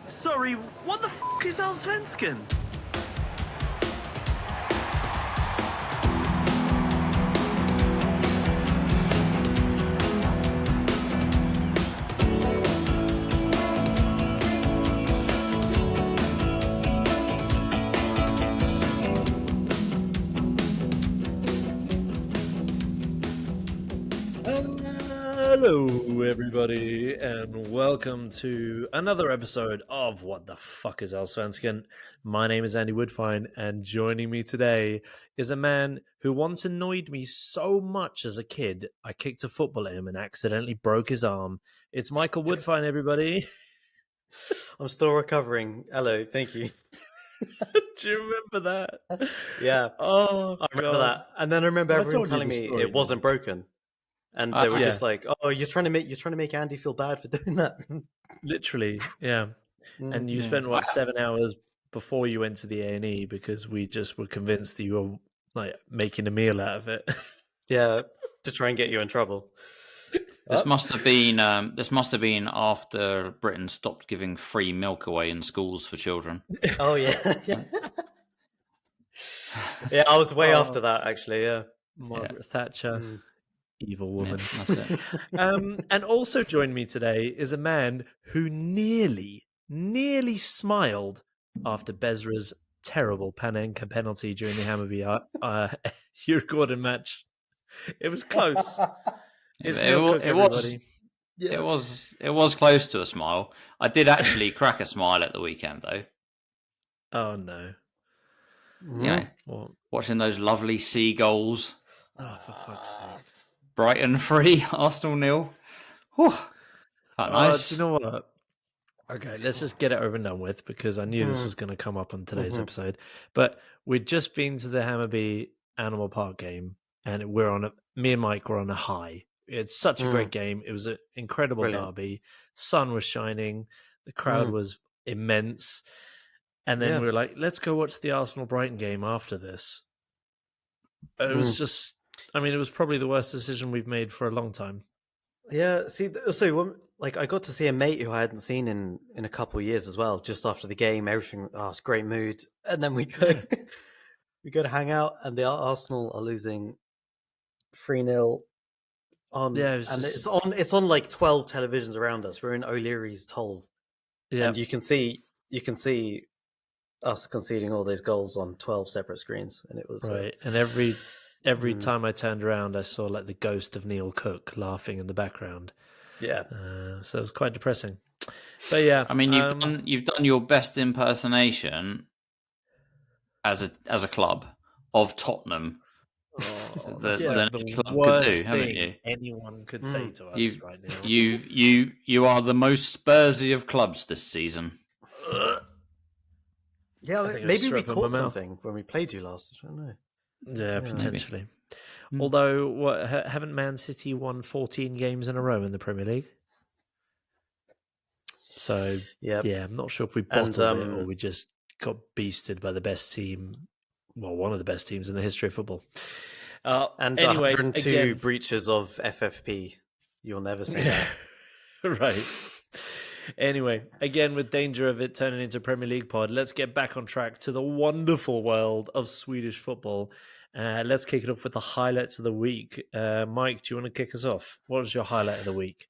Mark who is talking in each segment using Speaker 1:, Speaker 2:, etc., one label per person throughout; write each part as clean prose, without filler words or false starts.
Speaker 1: Sorry, what the f*** is Allsvenskan?
Speaker 2: Hello, everybody, and welcome to another episode of What the Fuck is Allsvenskan? My name is Andy Woodfine, and joining me today is a man who once annoyed me so much as a kid, I kicked a football at him and accidentally broke his arm. It's Michael Woodfine, everybody.
Speaker 3: I'm still recovering. Hello, thank you.
Speaker 2: Do you remember that?
Speaker 3: Yeah.
Speaker 2: Oh,
Speaker 3: I remember
Speaker 2: God.
Speaker 3: that. And then I remember
Speaker 2: Have I
Speaker 3: everyone
Speaker 2: told you
Speaker 3: telling
Speaker 2: the
Speaker 3: me
Speaker 2: story,
Speaker 3: it wasn't broken. And they were just like, "Oh, you're trying to make Andy feel bad for doing that."
Speaker 2: Literally, yeah. And you spent, 7 hours before you went to the A&E because we just were convinced that you were like making a meal out of it.
Speaker 3: Yeah, to try and get you in trouble.
Speaker 4: This must have been after Britain stopped giving free milk away in schools for children.
Speaker 3: Oh yeah, yeah. I was way after that, actually. Yeah,
Speaker 2: Margaret Thatcher, evil woman.
Speaker 4: Yeah, that's it.
Speaker 2: And also joining me today is a man who nearly smiled after Bezra's terrible panenka penalty during the Hammarby Djurgården match. It was close.
Speaker 4: It was close to a smile. I did actually crack a smile at the weekend, though.
Speaker 2: Oh no!
Speaker 4: You know, watching those lovely seagulls.
Speaker 2: Oh, for fuck's sake!
Speaker 4: Brighton 3, Arsenal 0. Whew, felt nice.
Speaker 2: Do you know what? Okay, let's just get it over and done with because I knew this was going to come up on today's episode. But we'd just been to the Hammarby Animal Park game, and me and Mike were on a high. It's such a great game. It was an incredible derby. Sun was shining. The crowd was immense. And then we were like, let's go watch the Arsenal-Brighton game after this. It was just, it was probably the worst decision we've made for a long time.
Speaker 3: Yeah. See, so I got to see a mate who I hadn't seen in a couple of years as well. Just after the game, everything. Oh, it's great mood. And then we go to hang out, and the Arsenal are losing 3-0. It's on like 12 televisions around us. We're in O'Leary's 12. Yeah. And you can see us conceding all those goals on 12 separate screens, and it was
Speaker 2: right. And every time I turned around, I saw like the ghost of Neil Cook laughing in the background. Yeah. So it was quite depressing. But yeah,
Speaker 4: I mean, you've done your best impersonation as a club of Tottenham.
Speaker 2: The worst thing anyone could say to us right now.
Speaker 4: You are the most Spursy of clubs this season.
Speaker 3: Yeah, maybe we caught something when we played you last. I don't know.
Speaker 2: Yeah, potentially. Although, haven't Man City won 14 games in a row in the Premier League? So, I'm not sure if we bottled it or we just got beasted by the best team. Well, one of the best teams in the history of football.
Speaker 3: And anyway, 102 breaches of FFP. You'll never say that.
Speaker 2: Right. Anyway, again, with danger of it turning into a Premier League pod, let's get back on track to the wonderful world of Swedish football. Let's kick it off with the highlights of the week. Mike, do you want to kick us off? What was your highlight of the week?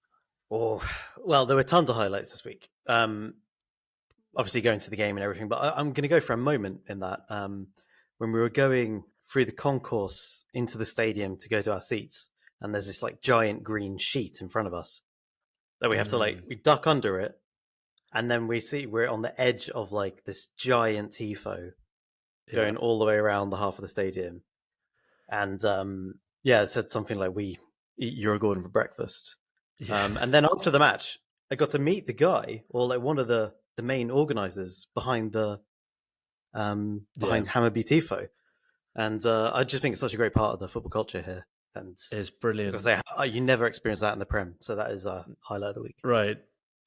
Speaker 3: Oh, well, there were tons of highlights this week. Obviously going to the game and everything, but I'm going to go for a moment in that. When we were going through the concourse into the stadium to go to our seats, and there's this like giant green sheet in front of us that we have to we duck under it, and then we see we're on the edge of like this giant tifo going all the way around the half of the stadium. And it said something like, we eat Djurgården for breakfast. Yeah. And then after the match, I got to meet the guy, or like one of the main organizers behind the Hammarby tifo. And I just think it's such a great part of the football culture here. And
Speaker 2: it's brilliant.
Speaker 3: Because you never experience that in the Prem. So that is a highlight of the week.
Speaker 2: Right.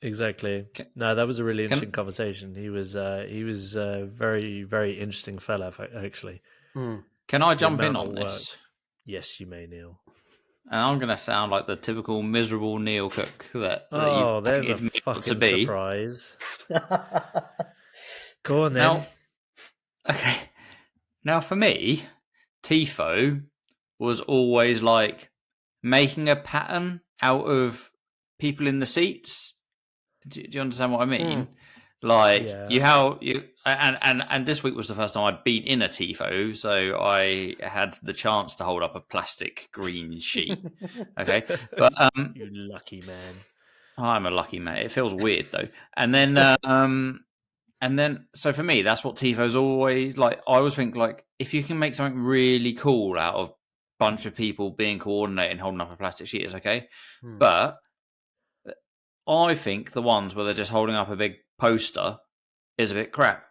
Speaker 2: Exactly. No, that was a really interesting conversation. He was a very, very interesting fella, actually.
Speaker 4: Can I jump in on this?
Speaker 2: Yes, you may, Neil.
Speaker 4: and I'm going to sound like the typical miserable Neil Cook that
Speaker 2: Oh,
Speaker 4: you've
Speaker 2: there's a
Speaker 4: painted me
Speaker 2: fucking
Speaker 4: to be.
Speaker 2: surprise. Go on then.
Speaker 4: Now, okay. Now, for me, Tifo was always like making a pattern out of people in the seats. Do you understand what I mean? Like and this week was the first time I'd been in a Tifo, so I had the chance to hold up a plastic green sheet. Okay, but
Speaker 2: you lucky man.
Speaker 4: I'm a lucky man. It feels weird though. And then so for me, that's what Tifo's always like. I always think like if you can make something really cool out of a bunch of people being coordinated and holding up a plastic sheet, is okay. But I think the ones where they're just holding up a big poster is a bit crap.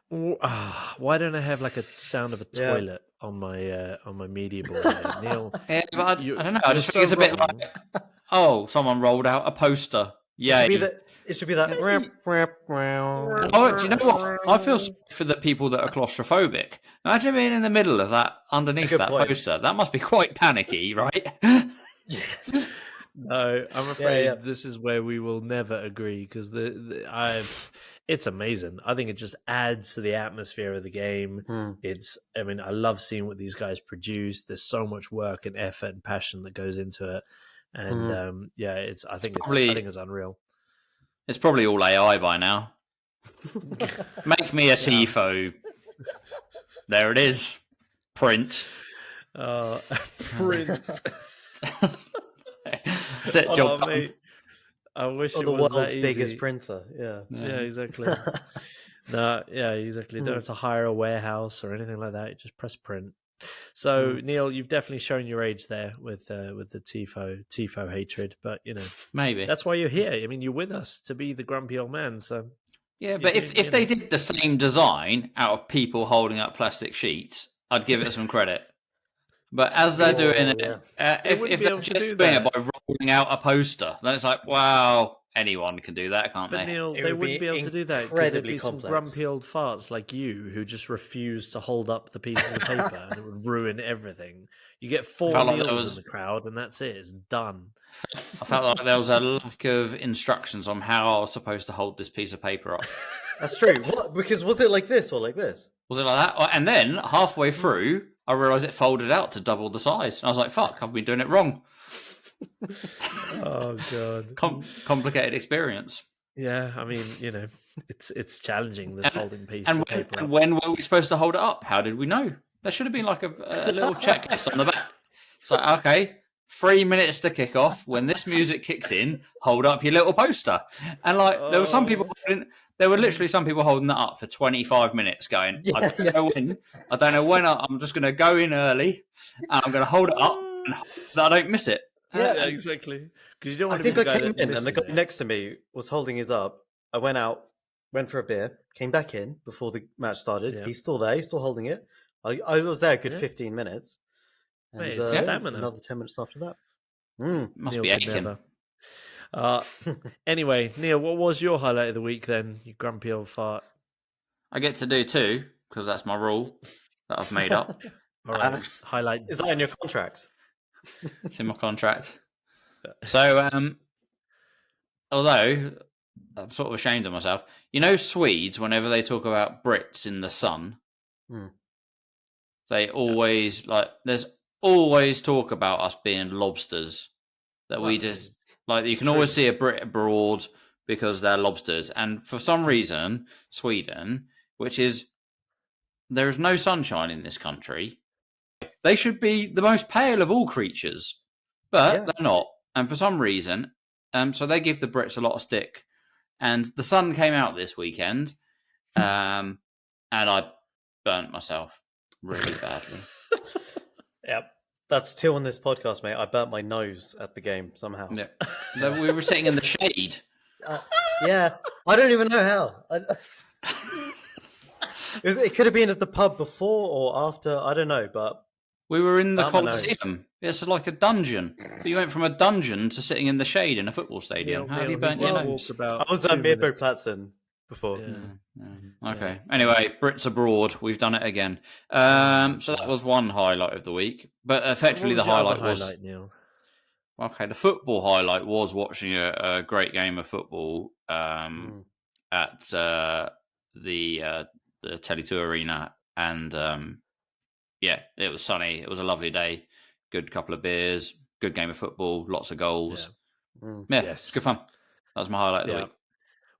Speaker 2: Why don't I have like a sound of a toilet on my media board here? Neil?
Speaker 4: Yeah, but I don't know. I just think it's a bit like, oh, someone rolled out a poster. Yeah,
Speaker 3: it should be that.
Speaker 4: Oh, do you know what? I feel sorry for the people that are claustrophobic. Imagine being in the middle of that, underneath that poster. That must be quite panicky, right?
Speaker 2: No, I'm afraid this is where we will never agree because it's amazing. I think it just adds to the atmosphere of the game. I love seeing what these guys produce. There's so much work and effort and passion that goes into it, and I think it's unreal.
Speaker 4: It's probably all AI by now. Make me a Tifo. There it is. Print.
Speaker 2: Print.
Speaker 4: Set job done.
Speaker 2: Mate. I wish it
Speaker 3: the
Speaker 2: was
Speaker 3: world's
Speaker 2: that
Speaker 3: biggest
Speaker 2: easy.
Speaker 3: printer. Yeah,
Speaker 2: exactly. No, yeah, exactly. Don't have to hire a warehouse or anything like that. You just press print. So Neil, you've definitely shown your age there with the Tifo hatred, but
Speaker 4: maybe
Speaker 2: that's why you're here. I mean, you're with us to be the grumpy old man. So
Speaker 4: yeah, but if they did the same design out of people holding up plastic sheets, I'd give it some credit. But as they're doing it, if they're just doing it by rolling out a poster, then it's like, wow, anyone can do that, can't they?
Speaker 2: But Neil, they wouldn't be able to do that because there'd be some grumpy old farts like you who just refuse to hold up the pieces of paper and it would ruin everything. You get 4 Neils in the crowd and that's it. It's done.
Speaker 4: I felt like there was a lack of instructions on how I was supposed to hold this piece of paper up.
Speaker 3: That's true. What? Because was it like this or like this?
Speaker 4: Was it like that? And then halfway through, I realised it folded out to double the size. And I was like, fuck, I've been doing it wrong.
Speaker 2: Oh, God.
Speaker 4: Complicated experience.
Speaker 2: Yeah, I mean, it's challenging, this holding piece of paper.
Speaker 4: And when were we supposed to hold it up? How did we know? There should have been like a little checklist on the back. It's like, okay, 3 minutes to kick off. When this music kicks in, hold up your little poster. And like, there were some people there were literally some people holding that up for 25 minutes going, I don't know when, I'm just going to go in early and I'm going to hold it up and hope that I don't miss it.
Speaker 2: Yeah, exactly. Because you don't want
Speaker 3: I think I came in and the guy next to me was holding his up. I went out, went for a beer, came back in before the match started. Yeah. He's still there. He's still holding it. I was there a good 15 minutes. And another 10 minutes after that.
Speaker 4: Must be aching.
Speaker 2: Anyway, Neil, what was your highlight of the week then, you grumpy old fart?
Speaker 4: I get to do 2 because that's my rule that I've made up.
Speaker 2: All right, highlight.
Speaker 3: Is that in your contract?
Speaker 4: It's in my contract. So, although I'm sort of ashamed of myself, Swedes, whenever they talk about Brits in the sun, they always there's always talk about us being lobsters. That we just you can always see a Brit abroad because they're lobsters. And for some reason, Sweden, which is there is no sunshine in this country, they should be the most pale of all creatures, but they're not. And for some reason, so they give the Brits a lot of stick. And the sun came out this weekend, and I burnt myself really badly.
Speaker 3: Yep. That's still on this podcast, mate. I burnt my nose at the game somehow.
Speaker 4: Yeah. We were sitting in the shade.
Speaker 3: Yeah. I don't even know how. It could have been at the pub before or after. I don't know, but...
Speaker 4: We were in the Coliseum. It's like a dungeon. But you went from a dungeon to sitting in the shade in a football stadium. How have you burnt your nose?
Speaker 3: I was at Mirbo Platsen before.
Speaker 4: Okay. Anyway, Brits abroad. We've done it again. So that was one highlight of the week. But effectively, the highlight was
Speaker 2: Neil.
Speaker 4: Okay. The football highlight was watching a great game of football at the Tele2 Arena, and it was sunny. It was a lovely day. Good couple of beers. Good game of football. Lots of goals. It's good fun. That was my highlight of the week.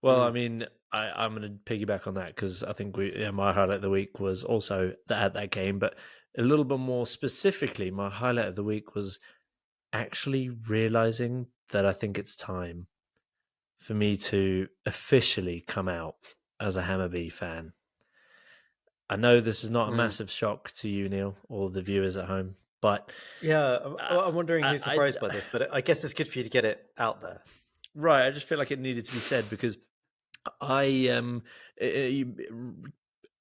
Speaker 2: Well, I mean, I'm going to piggyback on that because I think my highlight of the week was also at that game, but a little bit more specifically, my highlight of the week was actually realizing that I think it's time for me to officially come out as a Hammarby fan. I know this is not a massive shock to you, Neil, or the viewers at home, but
Speaker 3: I'm wondering who's surprised by this, but I guess it's good for you to get it out there.
Speaker 2: Right, I just feel like it needed to be said because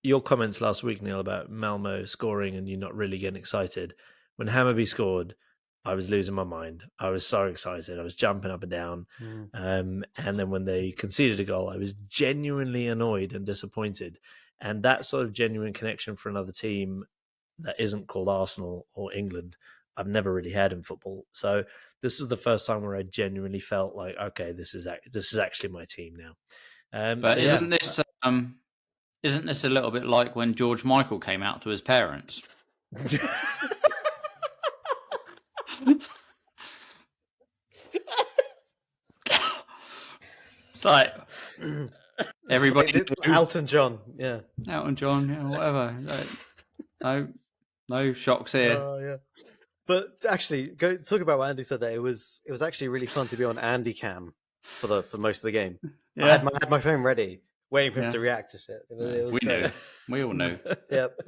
Speaker 2: your comments last week, Neil, about Malmö scoring and you not really getting excited. When Hammarby scored, I was losing my mind. I was so excited. I was jumping up and down. And then when they conceded a goal, I was genuinely annoyed and disappointed. And that sort of genuine connection for another team that isn't called Arsenal or England, I've never really had in football. So this was the first time where I genuinely felt like, okay, this is actually my team now.
Speaker 4: But isn't this a little bit like when George Michael came out to his parents? It's like everybody.
Speaker 3: Elton John,
Speaker 4: Elton John, whatever. No shocks here.
Speaker 3: But actually, talk about what Andy said there. It was actually really fun to be on Andy Cam for most of the game. I had my phone ready, waiting for him to react to shit.
Speaker 4: We knew. We all knew.
Speaker 3: Yep.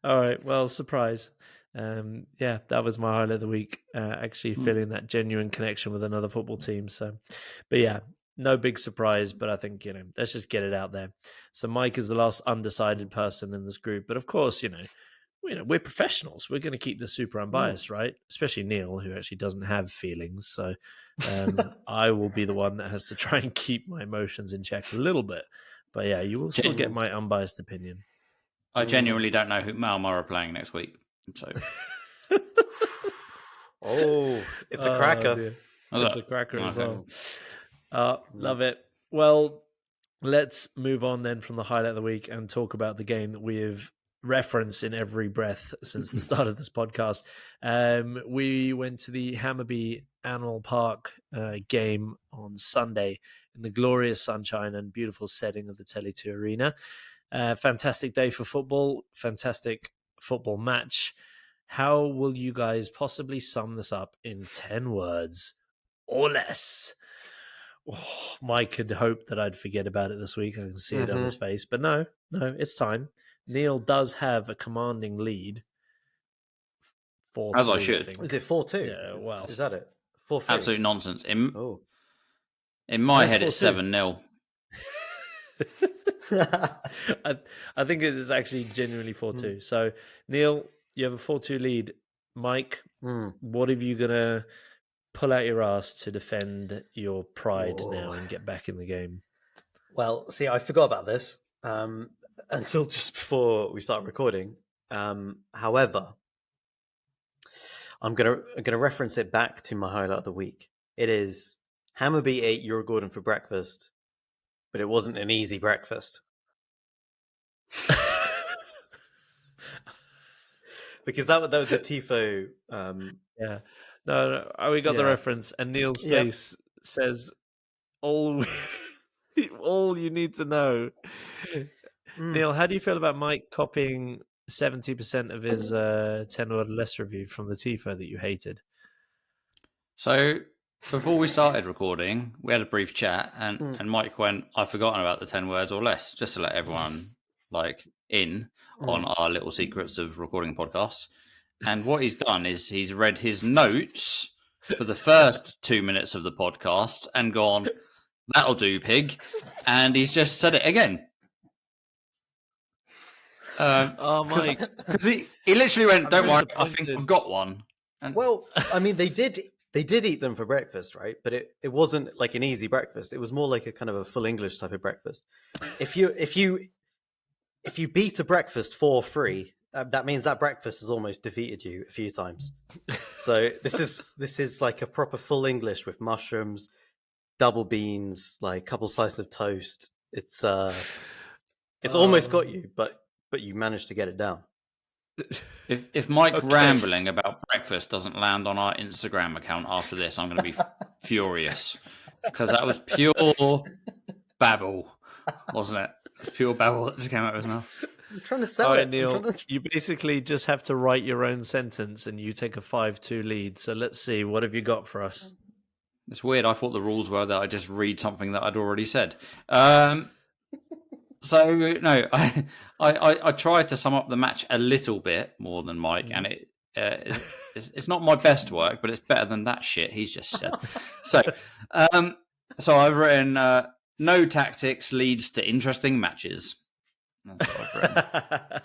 Speaker 2: All right. Well, surprise. That was my highlight of the week. Actually feeling that genuine connection with another football team. So, but yeah, no big surprise. But I think let's just get it out there. So Mike is the last undecided person in this group, but of course, we're professionals. We're going to keep this super unbiased, right? Especially Neil, who actually doesn't have feelings. So I will be the one that has to try and keep my emotions in check a little bit. But yeah, you will still get my unbiased opinion.
Speaker 4: I genuinely don't know who Malmö are playing next week. So,
Speaker 3: it's a cracker.
Speaker 2: It's a cracker as well. Love it. Well, let's move on then from the highlight of the week and talk about the game that we have referenced in every breath since the start of this podcast. We went to the Hammarby Animal Park game on Sunday in the glorious sunshine and beautiful setting of the Tele2 Arena. Fantastic day for football, fantastic football match. How will you guys possibly sum this up in 10 words or less? Mike had hoped that I'd forget about it this week. I can see it on his face, but no, it's time. Neil does have a commanding lead. 4-3,
Speaker 4: as I should.
Speaker 3: Is it 4-2?
Speaker 2: Yeah, well,
Speaker 3: is that it? 4-3?
Speaker 4: Absolute nonsense. In my head, it's 7-0.
Speaker 2: I think it is actually genuinely 4-2. So, Neil, you have a 4-2 lead. Mike, what are you going to pull out your ass to defend your pride now and get back in the game?
Speaker 3: Well, see, I forgot about this until just before we start recording. However, I'm gonna reference it back to my highlight of the week. It is Hammarby ate Eurogordon for breakfast, but it wasn't an easy breakfast. Because that was the tifo.
Speaker 2: Yeah, no, we got the reference, and Neil's face says all you need to know. Neil, how do you feel about Mike copying 70% of his 10-word less review from the tifo that you hated?
Speaker 4: So before we started recording, we had a brief chat, and Mike went, "I've forgotten about the 10 words or less," just to let everyone in on our little secrets of recording podcasts. And what he's done is he's read his notes for the first 2 minutes of the podcast and gone, "That'll do, pig," and he's just said it again.
Speaker 2: Mike,
Speaker 4: because he literally went, "Don't worry, I think I've got one." And
Speaker 3: well, I mean, they did they did eat them for breakfast, right? But it wasn't like an easy breakfast. It was more like a kind of a full English type of breakfast. If you beat a breakfast 4-3, that means that breakfast has almost defeated you a few times. So this is like a proper full English with mushrooms, double beans, like a couple slices of toast. It's almost got you, but you managed to get it down.
Speaker 4: If Mike rambling about breakfast doesn't land on our Instagram account after this, I'm going to be furious, because that was pure babble, wasn't it? Pure babble that just came out of his mouth.
Speaker 3: I'm trying to sell it.
Speaker 2: Neil, you basically just have to write your own sentence and you take a 5-2 lead. So let's see, what have you got for us?
Speaker 4: It's weird. I thought the rules were that I just read something that I'd already said. So no, I tried to sum up the match a little bit more than Mike, and it's not my best work, but it's better than that shit he's just said. So I've written no tactics leads to interesting matches. That's what I've written.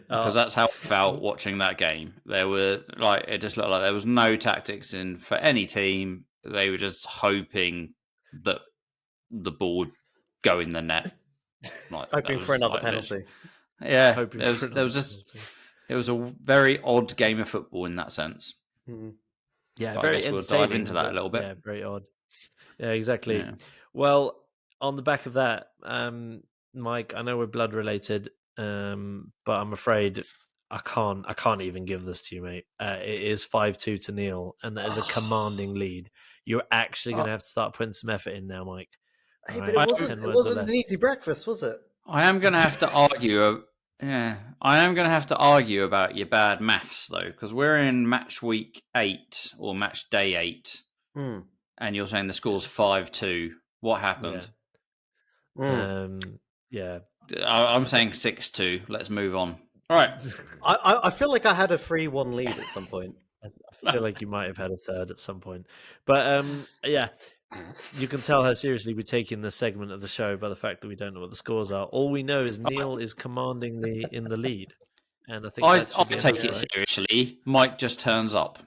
Speaker 4: Because that's how I felt watching that game. There were it just looked like there was no tactics in for any team. They were just hoping that the ball would go in the net.
Speaker 3: Hoping for another penalty.
Speaker 4: Yeah, it was a very odd game of football in that sense.
Speaker 3: Mm-hmm.
Speaker 2: Yeah,
Speaker 4: but
Speaker 2: very
Speaker 4: I guess
Speaker 2: entertaining.
Speaker 4: we'll dive into that a little bit.
Speaker 2: Yeah, very odd. Yeah, exactly.
Speaker 4: Yeah.
Speaker 2: Well, on the back of that, Mike, I know we're blood related, but I'm afraid I can't even give this to you, mate. It is 5-2 to Neil, and that is a commanding lead. You're actually going to have to start putting some effort in now, Mike.
Speaker 3: Hey, but it wasn't an easy breakfast, was it?
Speaker 4: I am going to have to argue. I am going to have to argue about your bad maths, though, because we're in match week 8 or match day 8, and you're saying the score's 5-2. What happened?
Speaker 2: Yeah.
Speaker 4: I'm saying 6-2. Let's move on. All right.
Speaker 3: I feel like I had a 3-1 lead at some point.
Speaker 2: I feel like you might have had a third at some point. But yeah, you can tell how seriously we're taking this segment of the show by the fact that we don't know what the scores are. All we know is Neil is commandingly in the lead. And I think
Speaker 4: I'll take it seriously. Mike just turns up.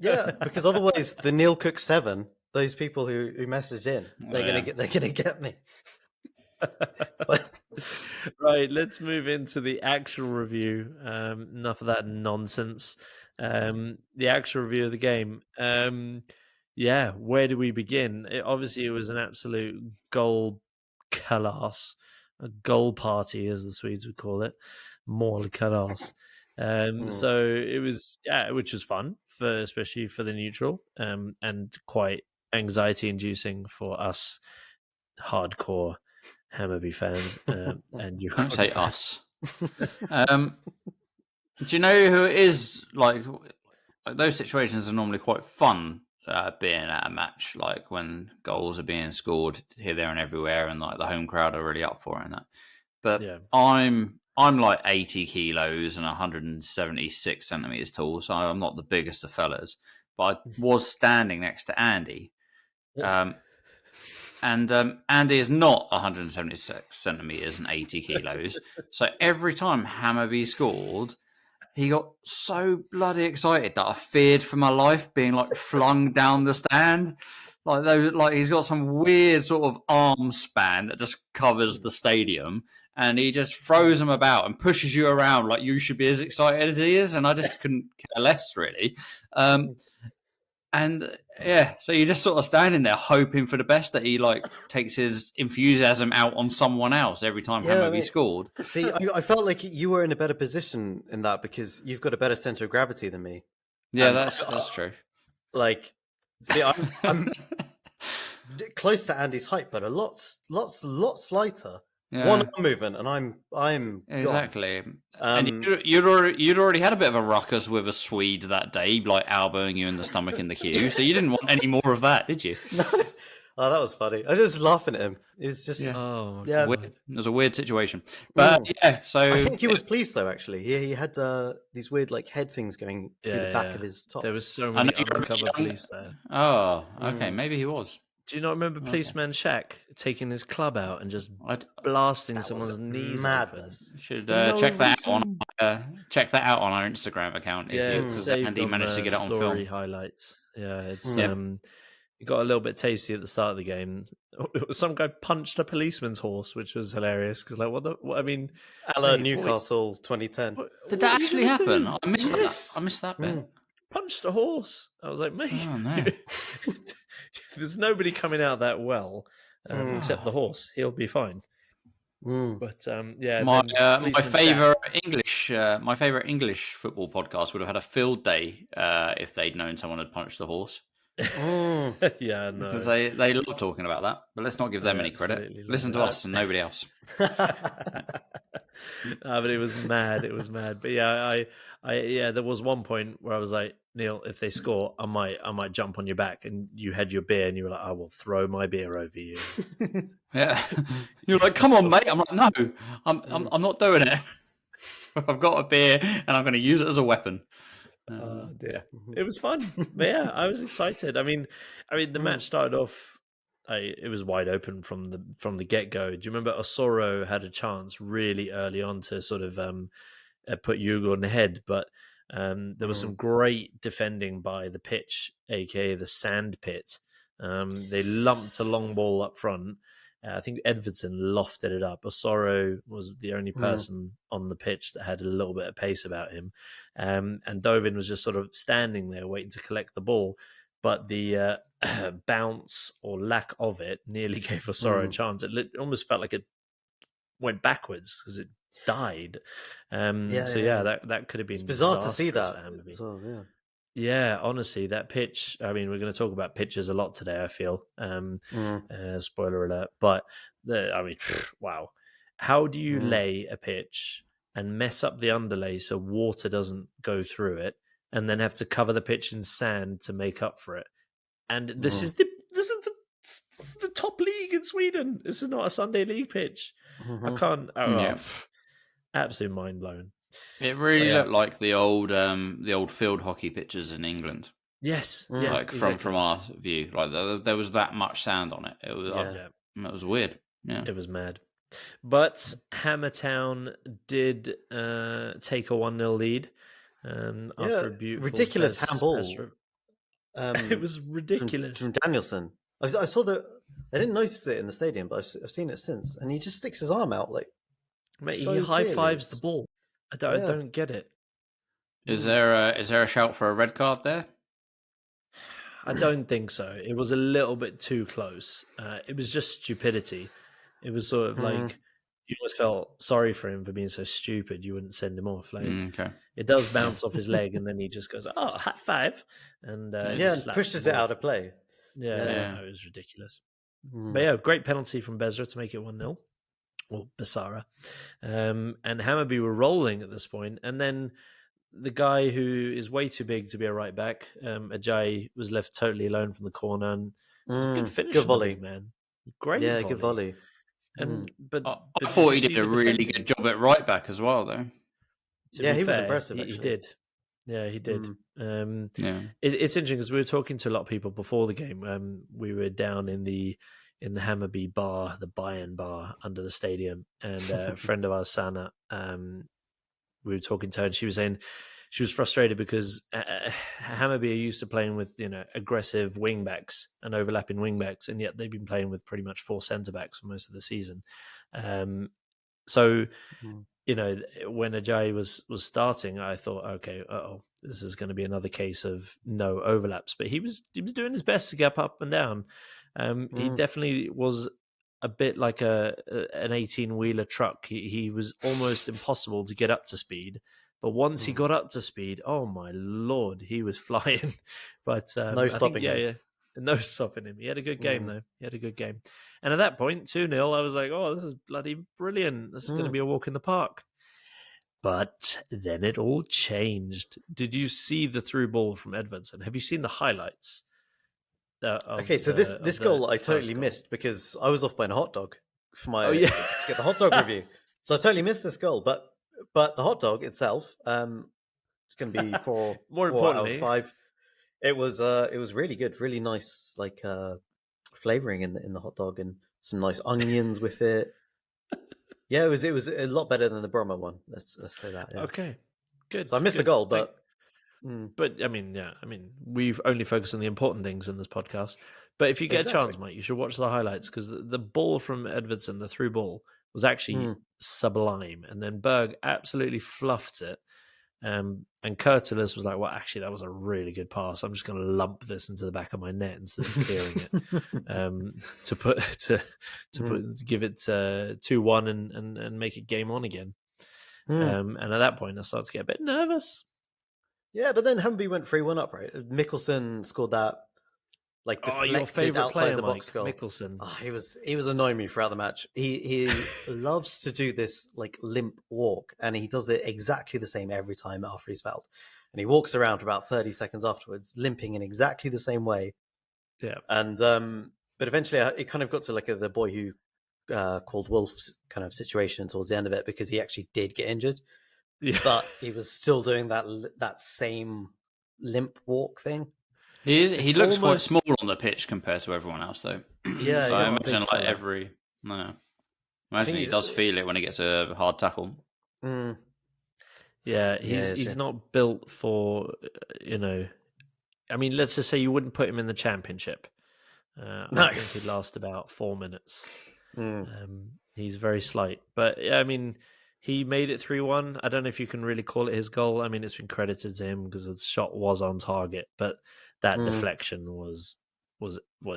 Speaker 3: Yeah, because otherwise the Neil Cook 7, those people who messaged in, they're gonna get me.
Speaker 2: Right, let's move into the actual review. Enough of that nonsense. The actual review of the game. Yeah, where do we begin? Obviously, it was an absolute goal kalas, a goal party, as the Swedes would call it, mål kalas. So it was, which was fun especially for the neutral, and quite anxiety-inducing for us hardcore Hammarby fans. And you
Speaker 4: don't say us. Do you know who it is? Like those situations are normally quite fun. Being at a match, like when goals are being scored here, there, and everywhere, and like the home crowd are really up for it and that. But yeah. I'm like 80 kilos and 176 centimeters tall, so I'm not the biggest of fellas. But I was standing next to Andy, and Andy is not 176 centimeters and 80 kilos. So every time Hammarby scored, he got so bloody excited that I feared for my life being like flung down the stand. Like he's got some weird sort of arm span that just covers the stadium, and he just throws them about and pushes you around like you should be as excited as he is, and I just couldn't care less, really. And yeah, so you're just sort of standing there hoping for the best, that he like takes his enthusiasm out on someone else every time Hammarby scored.
Speaker 3: See, I felt like you were in a better position in that because you've got a better center of gravity than me.
Speaker 4: Yeah, that's true.
Speaker 3: Like, see, I'm close to Andy's height, but a lot slighter. Yeah. One arm movement, and I'm
Speaker 4: exactly. And you'd already had a bit of a ruckus with a Swede that day, like elbowing you in the stomach in the queue. So you didn't want any more of that, did you?
Speaker 3: No. Oh, that was funny. I was just laughing at him. It was just
Speaker 4: It was a weird situation, but So
Speaker 3: I think he was pleased though. Actually, he had these weird like head things going through the back of his top.
Speaker 2: There was so many undercover police there.
Speaker 4: Oh, okay, maybe he was.
Speaker 2: Do you not remember Policeman Shaq taking his club out and just
Speaker 4: I'd-
Speaker 2: blasting
Speaker 3: That
Speaker 2: someone's
Speaker 3: was
Speaker 2: knees
Speaker 3: madness.
Speaker 4: should
Speaker 2: No
Speaker 4: check that
Speaker 2: reason.
Speaker 4: check that out on our Instagram account if
Speaker 2: Yeah,
Speaker 4: you
Speaker 2: it's
Speaker 4: because
Speaker 2: saved
Speaker 4: Andy
Speaker 2: on
Speaker 4: managed to get it on
Speaker 2: story
Speaker 4: film.
Speaker 2: highlights. Yeah, it's
Speaker 4: Yeah.
Speaker 2: it got a little bit tasty at the start of the game. Some guy punched a policeman's horse, which was hilarious because, like, what I mean,
Speaker 3: A la
Speaker 2: mate,
Speaker 3: Newcastle 2010.
Speaker 4: Did that
Speaker 2: what are you
Speaker 4: actually
Speaker 2: gonna
Speaker 4: happen?
Speaker 2: do?
Speaker 4: I missed
Speaker 2: Yes.
Speaker 4: that. I missed that bit.
Speaker 2: Punched a horse. I was like, mate,
Speaker 4: Oh no.
Speaker 2: there's nobody coming out that well except the horse. He'll be fine. But yeah,
Speaker 4: My
Speaker 2: then
Speaker 4: my
Speaker 2: Policeman
Speaker 4: favorite English football podcast would have had a field day if they'd known someone had punched the horse.
Speaker 2: Shaq. Yeah, no.
Speaker 4: Because they love talking about that, but let's not give them
Speaker 2: They
Speaker 4: any credit.
Speaker 2: absolutely love
Speaker 4: Listen
Speaker 2: it.
Speaker 4: to us and nobody else.
Speaker 2: But it was mad. It was mad. But yeah, yeah, there was one point where I was like, Neil, if they score, I might jump on your back, and you had your beer, and you were like, I will throw my beer over you.
Speaker 4: Yeah, you're like, come on, mate. I'm like, no, I'm not doing it. I've got a beer and I'm going to use it as a weapon.
Speaker 2: Dear. It was fun. But yeah, I was excited. I mean, the match started off. It was wide open from the get go. Do you remember Osoro had a chance really early on to sort of put Hugo on the head, but there was some great defending by the pitch, aka the sand pit. They lumped a long ball up front. I think Edvardson lofted it up. Osoro was the only person on the pitch that had a little bit of pace about him. And Dovin was just sort of standing there waiting to collect the ball. But the bounce or lack of it nearly gave Osoro a chance. It almost felt like it went backwards because it died. That could have been
Speaker 3: It's bizarre to see
Speaker 2: disastrous
Speaker 3: that
Speaker 2: for Hammarby.
Speaker 3: as well, yeah.
Speaker 2: Yeah, honestly, that pitch. I mean, we're going to talk about pitches a lot today, I feel. Spoiler alert. But, wow. How do you lay a pitch and mess up the underlay so water doesn't go through it and then have to cover the pitch in sand to make up for it? And this is the top league in Sweden. This is not a Sunday league pitch. I can't. Absolute mind blown.
Speaker 4: It really looked like the old field hockey pitches in England.
Speaker 2: Yes,
Speaker 4: from our view, like there was that much sand on it. It was it was weird. Yeah,
Speaker 2: it was mad. But Hammertown did take a 1-0 lead after a beautiful
Speaker 3: ridiculous handball.
Speaker 2: It was ridiculous
Speaker 3: from Danielson. I saw that. I didn't notice it in the stadium, but I've seen it since, and he just sticks his arm out like.
Speaker 2: Mate,
Speaker 3: so
Speaker 2: he high
Speaker 3: clearly.
Speaker 2: fives the ball. I don't get it.
Speaker 4: Is there a shout for a red card there?
Speaker 2: I don't think so. It was a little bit too close. It was just stupidity. It was sort of like you almost felt sorry for him for being so stupid. You wouldn't send him off. Like it does bounce off his leg, and then he just goes, "Oh, high five!" and
Speaker 3: and pushes it out of play.
Speaker 2: Yeah. It was ridiculous. But yeah, great penalty from Bezra to make it 1-0. Or Basara. And Hammarby were rolling at this point. And then the guy who is way too big to be a right back, Ajayi, was left totally alone from the corner. And it was a good finish.
Speaker 3: Good volley.
Speaker 2: Man. Great volley.
Speaker 3: Good volley.
Speaker 2: And, but
Speaker 4: I thought he did a really good job at right back as well, though.
Speaker 3: He was impressive,
Speaker 2: He
Speaker 3: actually.
Speaker 2: did. Yeah, he did. It's interesting because we were talking to a lot of people before the game. We were down in the Hammarby bar, the Bayern bar under the stadium, and a friend of ours, Sana, we were talking to her, and she was saying she was frustrated because Hammarby are used to playing with aggressive wing backs and overlapping wing backs, and yet they've been playing with pretty much 4 centre backs for most of the season. When Ajayi was starting, I thought, okay, this is going to be another case of no overlaps, but he was doing his best to get up and down. He definitely was a bit like an 18-wheeler truck. He was almost impossible to get up to speed. But once he got up to speed, oh my Lord, he was flying. But
Speaker 3: no stopping him.
Speaker 2: No stopping him. He had a good game, though. He had a good game. And at that point, 2-0, I was like, oh, this is bloody brilliant. This is going to be a walk in the park. But then it all changed. Did you see the through ball from Edvardson? Have you seen the highlights?
Speaker 3: This goal I totally missed because I was off buying a hot dog for my to get the hot dog review. So I totally missed this goal, but the hot dog itself, it's going to be 4
Speaker 2: More
Speaker 3: out
Speaker 2: importantly,
Speaker 3: of 5. It was really good, really nice, like flavoring in the hot dog and some nice onions with it. Yeah, it was a lot better than the Brommer one. Let's say that. Yeah.
Speaker 2: Okay, good.
Speaker 3: So I missed the
Speaker 2: good.
Speaker 3: goal,
Speaker 2: Thank-
Speaker 3: but mm,
Speaker 2: But I mean, we've only focused on the important things in this podcast. But if you get a chance,
Speaker 3: Exactly.
Speaker 2: Mike, you should watch the highlights because the ball from Edvardsen, the through ball, was actually sublime. And then Berg absolutely fluffed it. And Kurtulus was like, well, actually, that was a really good pass. I'm just going to lump this into the back of my net instead of clearing it to give it 2-1 and make it game on again. And at that point, I started to get a bit nervous.
Speaker 3: Yeah, but then Hammarby went 3-1 up, right? Mikkelsen scored that deflected
Speaker 2: your favourite
Speaker 3: outside
Speaker 2: player,
Speaker 3: the box
Speaker 2: Mike,
Speaker 3: goal.
Speaker 2: Mikkelsen.
Speaker 3: Oh, he was annoying me throughout the match. He loves to do this limp walk, and he does it exactly the same every time after he's fouled. And he walks around for about 30 seconds afterwards, limping in exactly the same way.
Speaker 2: Yeah.
Speaker 3: And but eventually it kind of got to the boy who called Wolf's kind of situation towards the end of it, because he actually did get injured.
Speaker 2: Yeah.
Speaker 3: But he was still doing that same limp walk thing.
Speaker 4: He looks quite small on the pitch compared to everyone else, though.
Speaker 3: Yeah,
Speaker 4: so I
Speaker 3: not a
Speaker 4: imagine
Speaker 3: big fella.
Speaker 4: I imagine he does feel it when he gets a hard tackle.
Speaker 2: Yeah, he's not built for I mean, let's just say you wouldn't put him in the championship.
Speaker 3: No.
Speaker 2: I think he'd last about 4 minutes. He's very slight, but I mean, he made it 3-1. I don't know if you can really call it his goal. I mean, it's been credited to him because the shot was on target, but that deflection was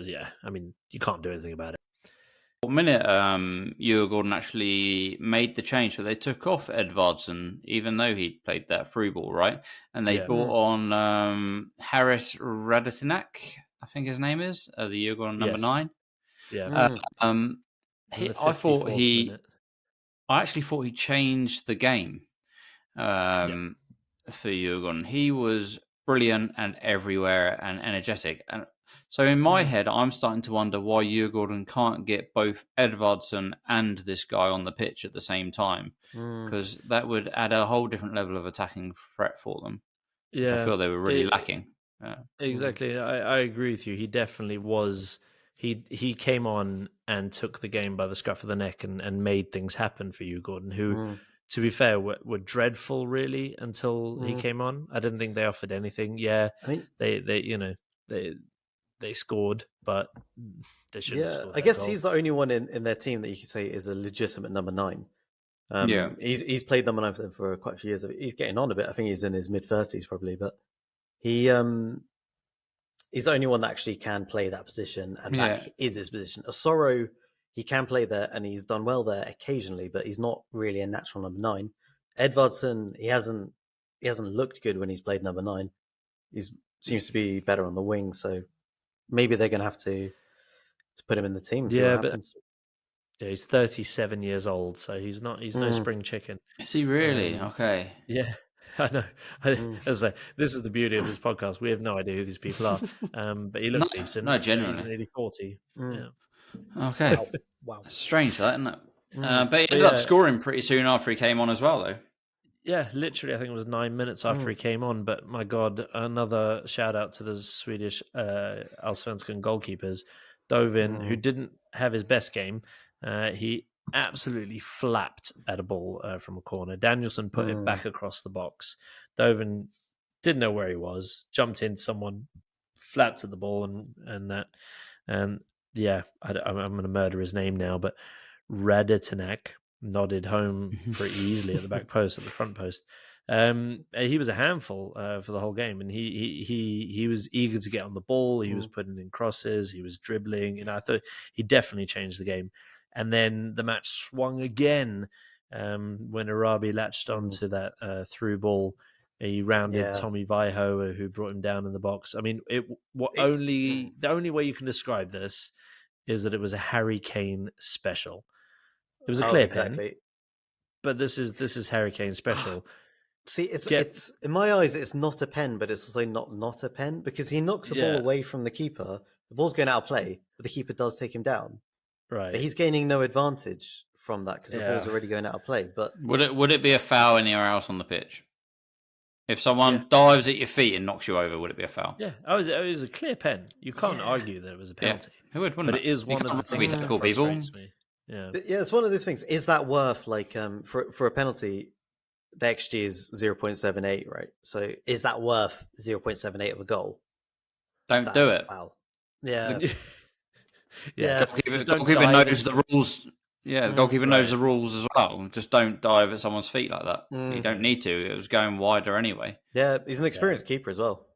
Speaker 2: yeah. I mean, you can't do anything about it.
Speaker 4: What minute Djurgården actually made the change, but they took off Edvardsen, even though he played that through ball, right? And they brought on Harris Radetinak, I think his name is, the Djurgården number 9.
Speaker 2: Yeah.
Speaker 4: I actually thought he changed the game for Djurgården. He was brilliant and everywhere and energetic. And so in my head, I'm starting to wonder why Djurgården can't get both Edvardsen and this guy on the pitch at the same time, because that would add a whole different level of attacking threat for them, which I feel they were really lacking.
Speaker 2: Exactly. I agree with you. He definitely was. He came on and took the game by the scruff of the neck and made things happen for Djurgården, who, to be fair, were dreadful really until he came on. I didn't think they offered anything. Yeah, I mean, they scored, but they shouldn't have scored.
Speaker 3: I guess he's the only one in their team that you could say is a legitimate number 9. He's played number 9 for them for quite a few years. He's getting on a bit. I think he's in his mid-30s probably, but he's the only one that actually can play that position, and that is his position. Osoro, he can play there, and he's done well there occasionally, but he's not really a natural number 9. Edvardsen, he hasn't looked good when he's played number 9. He seems to be better on the wing, so maybe they're going to have to put him in the team. And see what happens.
Speaker 2: Yeah, he's 37 years old, so he's no spring chicken.
Speaker 4: Is he really? Okay.
Speaker 2: Yeah. I know. As I say, this is the beauty of this podcast. We have no idea who these people are. But he looks decent.
Speaker 4: No, genuinely.
Speaker 2: He's nearly 40. Yeah.
Speaker 4: Okay.
Speaker 3: Wow.
Speaker 4: Strange, that, isn't it? But he ended up scoring pretty soon after he came on as well, though.
Speaker 2: Yeah, literally, I think it was 9 minutes after he came on. But my God, another shout out to the Swedish Allsvenskan goalkeepers. Dovin, who didn't have his best game, he absolutely flapped at a ball from a corner. Danielson put it back across the box. Dovin didn't know where he was, jumped into someone, flapped at the ball, and that. I'm going to murder his name now, but Radetinak nodded home pretty easily at the back post, at the front post. He was a handful for the whole game, and he was eager to get on the ball. He was putting in crosses. He was dribbling. I thought he definitely changed the game. And then the match swung again when Arabi latched onto that through ball. He rounded Tommy Vaiho, who brought him down in the box. I mean, the only way you can describe this is that it was a Harry Kane special. It was a clear pen, but this is Harry Kane special.
Speaker 3: See, it's in my eyes, it's not a pen, but it's also not a pen, because he knocks the ball away from the keeper. The ball's going out of play, but the keeper does take him down.
Speaker 2: Right,
Speaker 3: but he's gaining no advantage from that because the ball's already going out of play. But
Speaker 4: would it be a foul anywhere else on the pitch? If someone dives at your feet and knocks you over, would it be a foul?
Speaker 2: Yeah, it was a clear pen. You can't argue that it was a penalty.
Speaker 4: Who would, wouldn't
Speaker 2: But it is one of the things that frustrates me. Yeah,
Speaker 3: But yeah, it's one of those things. Is that worth for a penalty? The XG is 0.78, right? So is that worth 0.78 of a goal?
Speaker 4: Don't do it.
Speaker 3: Foul. Yeah.
Speaker 2: yeah.
Speaker 4: The goalkeeper knows the rules. Yeah, the goalkeeper knows the rules as well. Just don't dive at someone's feet like that. You don't need to. It was going wider anyway.
Speaker 3: Yeah, he's an experienced keeper as well.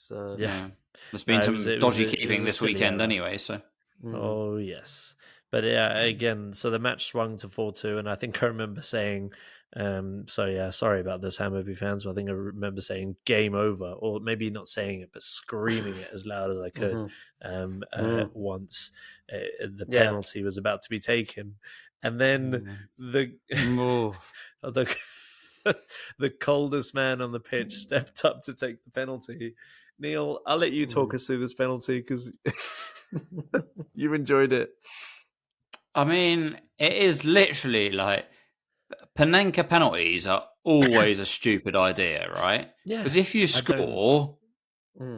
Speaker 4: There's been some dodgy keeping this weekend anyway. So.
Speaker 2: Oh yes, but yeah, again, so the match swung to 4-2, and I think I remember saying, sorry about this, Hammarby fans, but I think I remember saying "game over," or maybe not saying it, but screaming it as loud as I could. Once the penalty was about to be taken, and then the coldest man on the pitch stepped up to take the penalty. Neil, I'll let you talk us through this penalty because you enjoyed it.
Speaker 4: I mean, it is literally like panenka penalties are always a stupid idea, right?
Speaker 2: Yeah.
Speaker 4: Because if you score,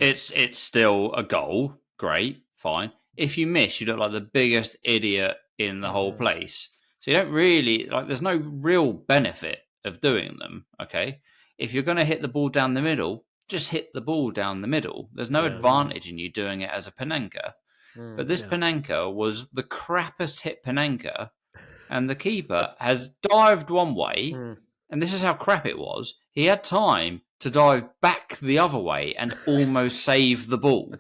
Speaker 4: it's still a goal. Great, fine. If you miss, you look like the biggest idiot in the whole place. So you don't really there's no real benefit of doing them. Okay, if you're going to hit the ball down the middle, just hit the ball down the middle. There's no advantage in you doing it as a panenka. But this panenka was the crappiest hit panenka, and the keeper has dived one way, and this is how crap it was. He had time to dive back the other way and almost save the ball.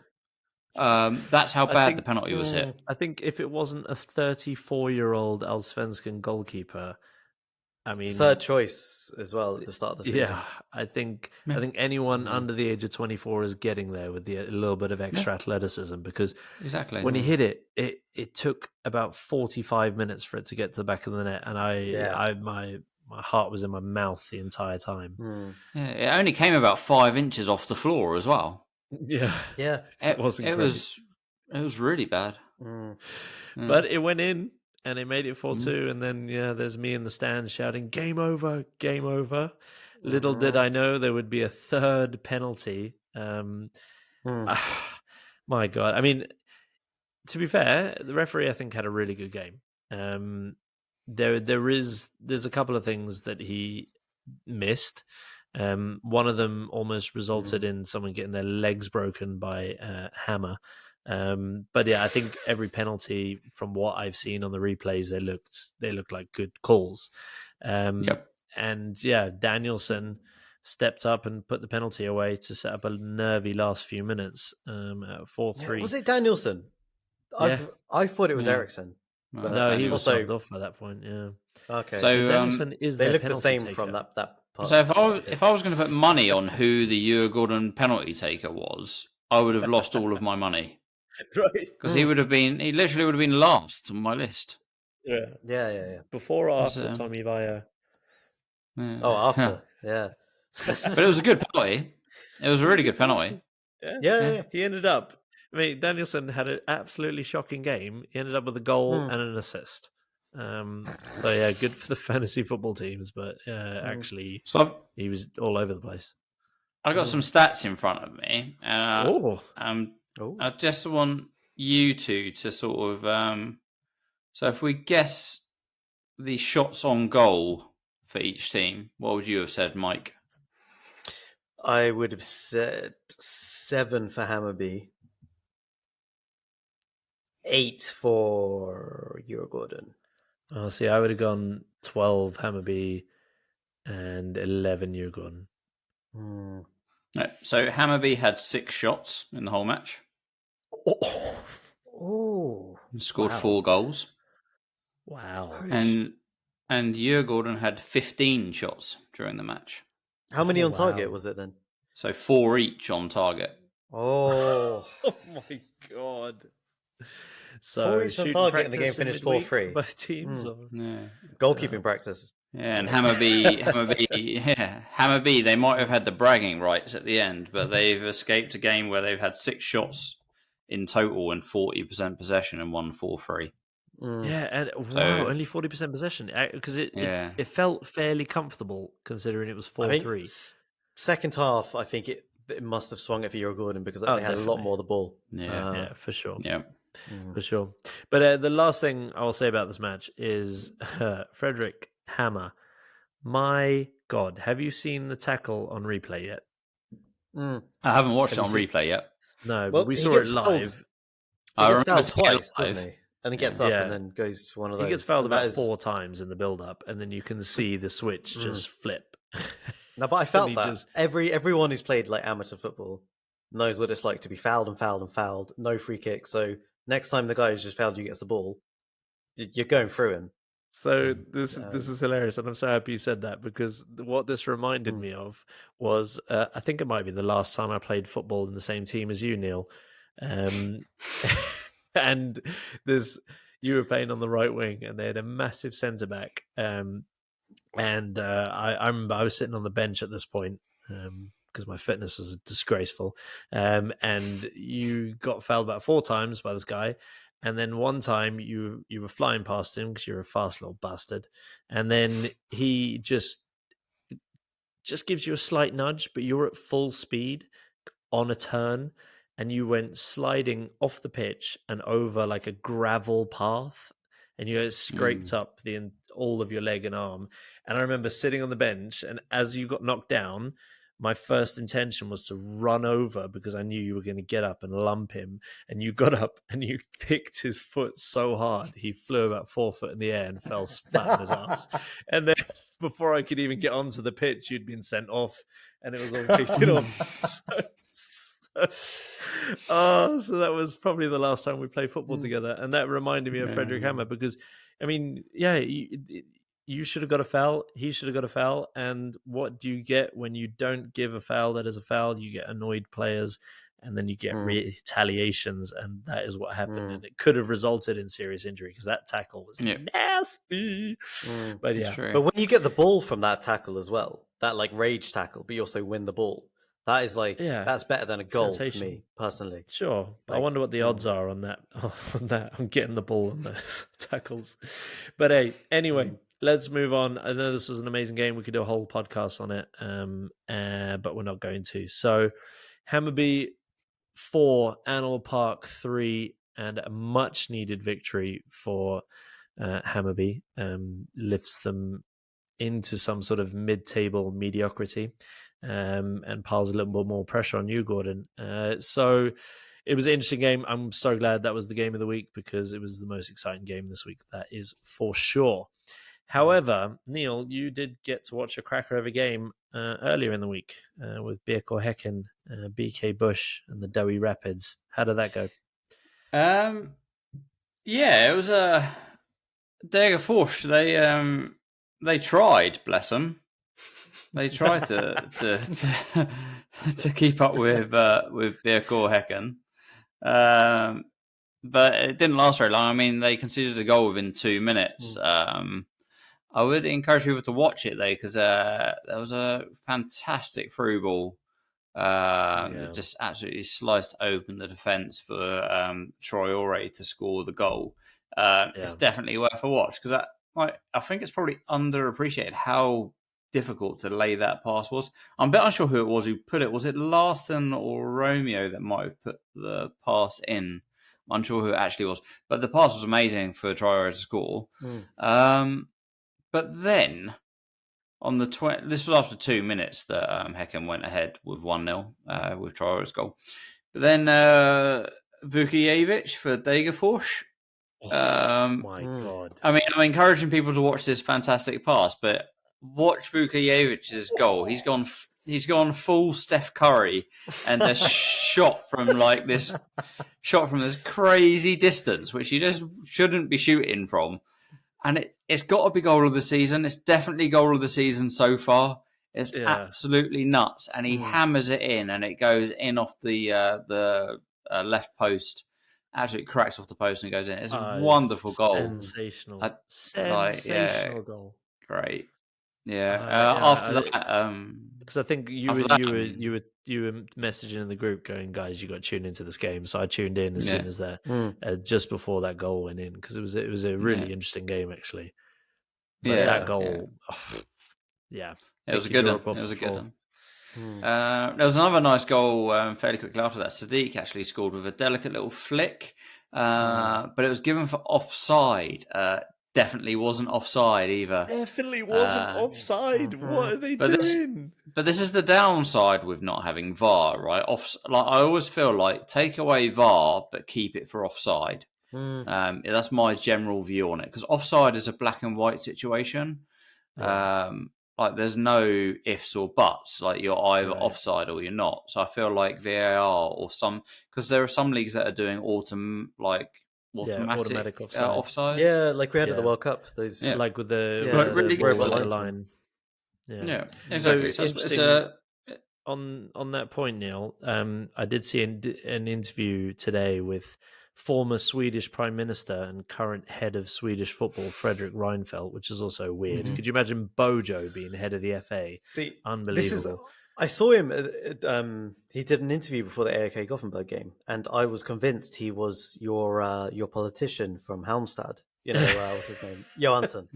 Speaker 4: That's how bad the penalty was hit.
Speaker 2: I think if it wasn't a 34-year-old Allsvenskan goalkeeper, I mean,
Speaker 3: third choice as well at the start of the season.
Speaker 2: Yeah, I think anyone under the age of 24 is getting there with a little bit of extra athleticism, because when he hit it, it took about 45 minutes for it to get to the back of the net, and my heart was in my mouth the entire time.
Speaker 4: Yeah, it only came about 5 inches off the floor as well.
Speaker 3: Yeah.
Speaker 2: It was
Speaker 4: really bad.
Speaker 2: But it went in. And it made it 4-2, and then there's me in the stands shouting "Game over! Game over!" Little did I know there would be a third penalty. My God! I mean, to be fair, the referee I think had a really good game. There's a couple of things that he missed. One of them almost resulted in someone getting their legs broken by hammer. But yeah, I think every penalty from what I've seen on the replays, they looked like good calls. And Danielson stepped up and put the penalty away to set up a nervy last few minutes at 4-3.
Speaker 3: Was it Danielson? I thought it was Eriksson.
Speaker 2: No, he was subbed off by that point. Yeah.
Speaker 3: Okay.
Speaker 4: So
Speaker 2: Danielson is
Speaker 3: they look the same
Speaker 2: taker.
Speaker 3: from that part.
Speaker 4: So if I was going to put money on who the Djurgården penalty taker was, I would have lost all of my money.
Speaker 2: Right.
Speaker 4: Because he literally would have been last on my list.
Speaker 3: Yeah.
Speaker 2: Before or after Tommy Vaya?
Speaker 4: Yeah.
Speaker 3: Oh, after. Yeah.
Speaker 4: But it was a good penalty. It was a really good penalty.
Speaker 3: Yeah.
Speaker 2: He ended up, Danielson had an absolutely shocking game. He ended up with a goal and an assist. Good for the fantasy football teams, but actually he was all over the place.
Speaker 4: I got some stats in front of me. I just want you two to sort of... so if we guess the shots on goal for each team, what would you have said, Mike?
Speaker 3: I would have said 7 for Hammarby, 8 for Djurgården.
Speaker 2: Oh, see, I would have gone 12 Hammarby and 11 Djurgården.
Speaker 4: No, so Hammarby had 6 shots in the whole match. Scored 4 goals.
Speaker 2: Wow.
Speaker 4: And Djurgården had 15 shots during the match.
Speaker 3: How many on target was it then?
Speaker 4: So 4 each on target.
Speaker 3: Oh
Speaker 2: my God. So
Speaker 3: 4 each on target and the game finished 4-3.
Speaker 2: Both teams.
Speaker 3: Goalkeeping practice.
Speaker 4: Yeah, and Hammarby, they might have had the bragging rights at the end, but they've escaped a game where they've had 6 shots in total and 40% possession and won 4-3.
Speaker 2: Yeah, and only 40% possession, because it felt fairly comfortable considering it was 4-3.
Speaker 3: second half, I think it must have swung it for Djurgården because they had a lot
Speaker 2: definitely.
Speaker 3: more of the ball.
Speaker 2: Yeah, for sure.
Speaker 4: Yeah.
Speaker 2: For sure. But the last thing I'll say about this match is Frederick Hammer. My God, have you seen the tackle on replay yet?
Speaker 3: Mm.
Speaker 4: I haven't watched
Speaker 2: Have
Speaker 4: it on
Speaker 2: you seen-
Speaker 4: replay yet.
Speaker 2: No,
Speaker 3: Well,
Speaker 2: but we
Speaker 3: he
Speaker 2: saw
Speaker 3: gets
Speaker 2: it
Speaker 3: fouled.
Speaker 2: live.
Speaker 3: He gets
Speaker 4: remember
Speaker 3: fouled
Speaker 4: seeing it
Speaker 3: twice, doesn't
Speaker 4: live.
Speaker 3: he? And he gets up and then goes for one of those.
Speaker 2: He gets fouled
Speaker 3: And that
Speaker 2: about
Speaker 3: is-
Speaker 2: 4 times in the build-up, and then you can see the switch just flip.
Speaker 3: No, but I
Speaker 2: And
Speaker 3: felt
Speaker 2: he
Speaker 3: that
Speaker 2: just-
Speaker 3: everyone who's played like amateur football knows what it's like to be fouled and fouled and fouled. No free kick. So next time the guy who's just fouled you gets the ball, you're going through him.
Speaker 2: So this is hilarious, and I'm so happy you said that because what this reminded me of was I think it might be the last time I played football in the same team as you, Neil, and you were playing on the right wing, and they had a massive centre back, and I remember I was sitting on the bench at this point because my fitness was disgraceful, and you got fouled about 4 times by this guy. And then one time you were flying past him because you're a fast little bastard. And then he just gives you a slight nudge, but you're at full speed on a turn and you went sliding off the pitch and over like a gravel path and you scraped up all of your leg and arm. And I remember sitting on the bench and as you got knocked down, my first intention was to run over because I knew you were going to get up and lump him. And you got up and you kicked his foot so hard, he flew about 4 foot in the air and fell flat on his ass. And then before I could even get onto the pitch, you'd been sent off and it was all kicked off. So that was probably the last time we played football together. And that reminded me of Frederick Hammer because, I mean, you should have got a foul. He should have got a foul. And what do you get when you don't give a foul that is a foul? You get annoyed players and then you get retaliations. And that is what happened. And it could have resulted in serious injury because that tackle was nasty. But yeah.
Speaker 3: But when you get the ball from that tackle as well, that like rage tackle, but you also win the ball, that is like, that's better than a goal for me personally.
Speaker 2: Sure.
Speaker 3: Like,
Speaker 2: I wonder what the odds are on that, on getting the ball on the tackles. But hey, anyway, let's move on. I know this was an amazing game. We could do a whole podcast on it, but we're not going to. So Hammarby 4, Animal Park 3, and a much needed victory for Hammarby lifts them into some sort of mid-table mediocrity and piles a little bit more pressure on you, Gordon. So it was an interesting game. I'm so glad that was the game of the week because it was the most exciting game this week. That is for sure. However, Neil, you did get to watch a cracker of a game earlier in the week with BK Häcken, BK Bush, and the Dowie Rapids. How did that go?
Speaker 4: Yeah, it was a Degerfors. They tried, bless them. They tried to keep up with BK Häcken, but it didn't last very long. I mean, they conceded a goal within 2 minutes. I would encourage people to watch it though, because there was a fantastic through ball. Just absolutely sliced open the defence for Troy Ore to score the goal. It's definitely worth a watch because I think it's probably underappreciated how difficult to lay that pass was. I'm a bit unsure who it was who put it. Was it Larson or Romeo that might have put the pass in? I'm unsure who it actually was. But the pass was amazing for Troy Ore to score. But then on the this was after 2 minutes that Häcken went ahead with 1-0 with Troy Ore's goal. But then Vukijevic for Degerfors.
Speaker 2: My God.
Speaker 4: I mean, I'm encouraging people to watch this fantastic pass, but watch Vukijevic's goal. He's gone full Steph Curry and a shot from this crazy distance, which you just shouldn't be shooting from. And it's got to be goal of the season. It's definitely goal of the season so far. It's absolutely nuts. And he hammers it in and it goes in off the left post. Absolutely cracks off the post and goes in. It's a wonderful goal.
Speaker 2: Sensational. Sensational goal.
Speaker 4: Great. After that,
Speaker 2: because I think you were messaging in the group going, guys, you got to tune into this game. So I tuned in as soon as just before that goal went in because it was a really interesting game actually. But that goal,
Speaker 4: it was a good one. It was a good one. There was another nice goal fairly quickly after that. Sadiq actually scored with a delicate little flick, but it was given for offside. Definitely wasn't offside either.
Speaker 2: Definitely wasn't offside. What are they doing?
Speaker 4: But this is the downside with not having VAR, right? Like I always feel like take away VAR, but keep it for offside. That's my general view on it, because offside is a black and white situation. Like there's no ifs or buts. Like you're either offside or you're not. So I feel like VAR or because there are some leagues that are doing automatic offside.
Speaker 3: Yeah, like we had at the World Cup. Those
Speaker 2: like with the
Speaker 4: really
Speaker 2: the
Speaker 3: good
Speaker 2: line.
Speaker 4: Yeah, exactly. So it's
Speaker 2: on that point, Neil. I did see an interview today with former Swedish Prime Minister and current head of Swedish football, Fredrik Reinfeldt, which is also weird. Could you imagine Bojo being head of the FA?
Speaker 3: See,
Speaker 2: unbelievable.
Speaker 3: I saw him. He did an interview before the AIK Gothenburg game, and I was convinced he was your politician from Halmstad. You know, what's his name? Johansson.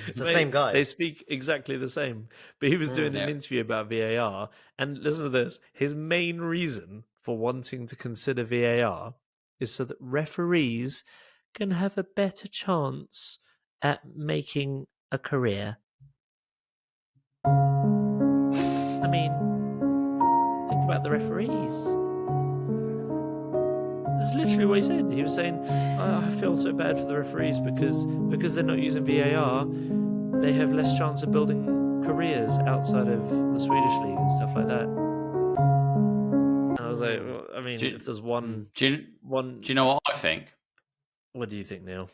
Speaker 3: It's the same guy.
Speaker 2: They speak exactly the same. But he was doing an interview about VAR, and listen to this. His main reason for wanting to consider VAR is so that referees can have a better chance at making a career. I mean, think about the referees. That's literally what he said. He was saying, I feel so bad for the referees because they're not using VAR, they have less chance of building careers outside of the Swedish league and stuff like that. And I was like, well, I mean, if there's one...
Speaker 4: Do you know what I think?
Speaker 2: What do you think, Neil?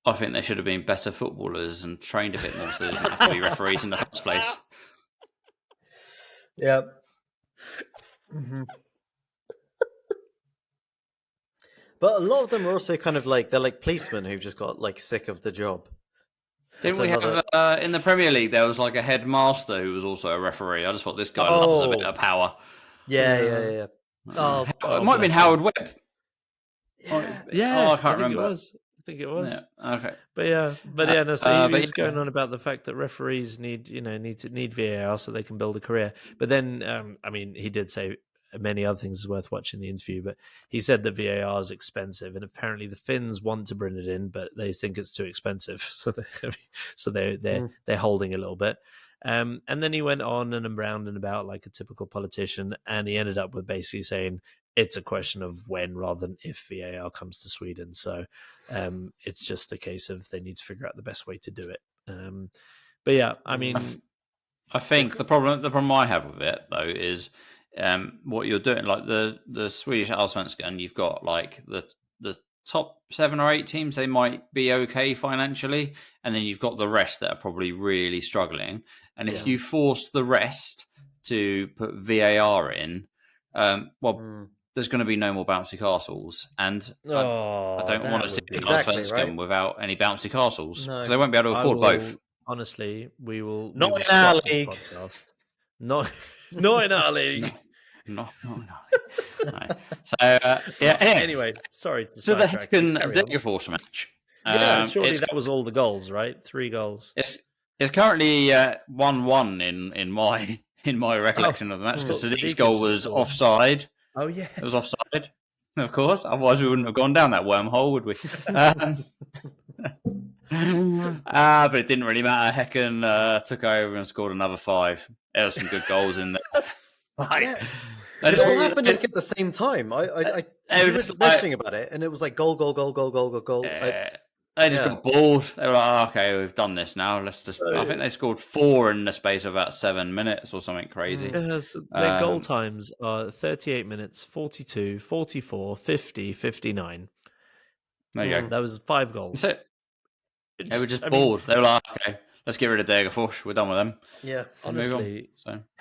Speaker 4: I think they should have been better footballers and trained a bit more so they didn't have to be referees in the first place.
Speaker 3: Yeah. But a lot of them are also kind of like, they're like policemen who've just got like sick of the job.
Speaker 4: Didn't we have in the Premier League? There was like a headmaster who was also a referee. I just thought this guy loves a bit of power.
Speaker 3: Yeah. Oh,
Speaker 4: it might have been Howard Webb.
Speaker 2: Yeah,
Speaker 4: I can't remember.
Speaker 2: I think it was.
Speaker 4: Yeah. Okay.
Speaker 2: But no. So he was going on about the fact that referees need VAR so they can build a career. But then, I mean, he did say many other things is worth watching the interview. But he said that VAR is expensive, and apparently the Finns want to bring it in, but they think it's too expensive. So they're holding a little bit. And then he went on and around and about like a typical politician, and he ended up with basically saying it's a question of when rather than if VAR comes to Sweden. So it's just a case of they need to figure out the best way to do it. But yeah, I mean,
Speaker 4: I think the problem I have with it though is what you're doing. Like the Swedish Allsvenskan, you've got like the top 7 or 8 teams, they might be okay financially, and then you've got the rest that are probably really struggling. And if you force the rest to put VAR in, there's going to be no more bouncy castles, and I don't want to see the Allsvenskan without any bouncy castles because they won't be able to afford both.
Speaker 2: Honestly, we will
Speaker 3: not in our league.
Speaker 2: Not in our league.
Speaker 4: No. So
Speaker 2: Anyway, sorry to
Speaker 4: so the Degerfors match.
Speaker 2: Surely that was all the goals, right? 3 goals.
Speaker 4: It's currently 1-1 in my recollection of the match because Sadiq's goal was offside.
Speaker 2: Oh yeah,
Speaker 4: it was offside, of course. Otherwise, we wouldn't have gone down that wormhole, would we? But it didn't really matter. Häcken took over and scored another 5. There were some good goals in there.
Speaker 3: It all happened at the same time. I was listening about it, and it was like goal.
Speaker 4: They just got bored. They were like, okay, we've done this now. Let's just. I think they scored 4 in the space of about 7 minutes or something crazy.
Speaker 2: Their goal times are 38 minutes, 42, 44, 50, 59.
Speaker 4: There you go.
Speaker 2: That was 5 goals.
Speaker 4: That's it. They were just bored. They were like, okay, let's get rid of Degerfors. We're done with them.
Speaker 3: Yeah.
Speaker 2: Honestly,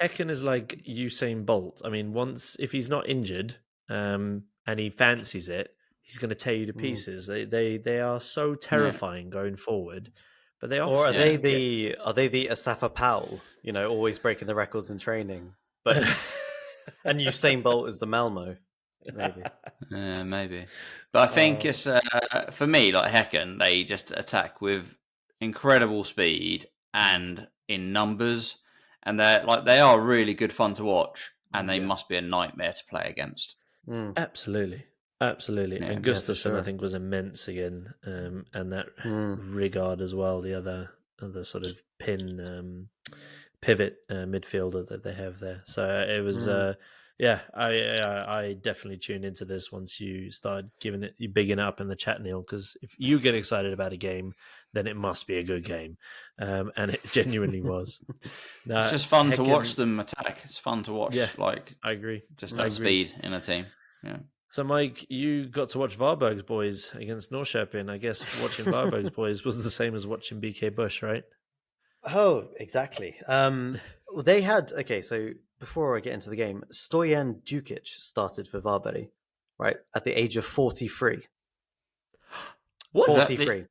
Speaker 2: Häcken is like Usain Bolt. I mean, if he's not injured and he fancies it, he's going to tear you to pieces. They are so terrifying going forward. But they
Speaker 3: are they the Asafa Powell? You know, always breaking the records in training. But and Usain Bolt is the Malmö, maybe.
Speaker 4: Maybe. But I think it's for me like Häcken. They just attack with incredible speed and in numbers, and they are really good fun to watch, and they must be a nightmare to play against.
Speaker 2: Absolutely.
Speaker 4: Yeah,
Speaker 2: And
Speaker 3: for
Speaker 2: Gustafsson,
Speaker 3: sure.
Speaker 2: I think, was immense again, and that Rigard as well, the other sort of pivot midfielder that they have there. So it was, I definitely tuned into this once you started giving it, you bigging it up in the chat, Neil, because if you get excited about a game, then it must be a good game, and it genuinely was. Now,
Speaker 4: It's just fun to watch them attack. It's fun to watch,
Speaker 2: I agree.
Speaker 4: Just that speed in a team. Yeah.
Speaker 2: So, Mike, you got to watch Varberg's boys against Norrköping. I guess watching Varberg's boys was the same as watching BK Bush, right?
Speaker 3: Oh, exactly. They had so before I get into the game, Stojan Djukic started for Varberg, right, at the age of 43.
Speaker 2: What?
Speaker 3: 43.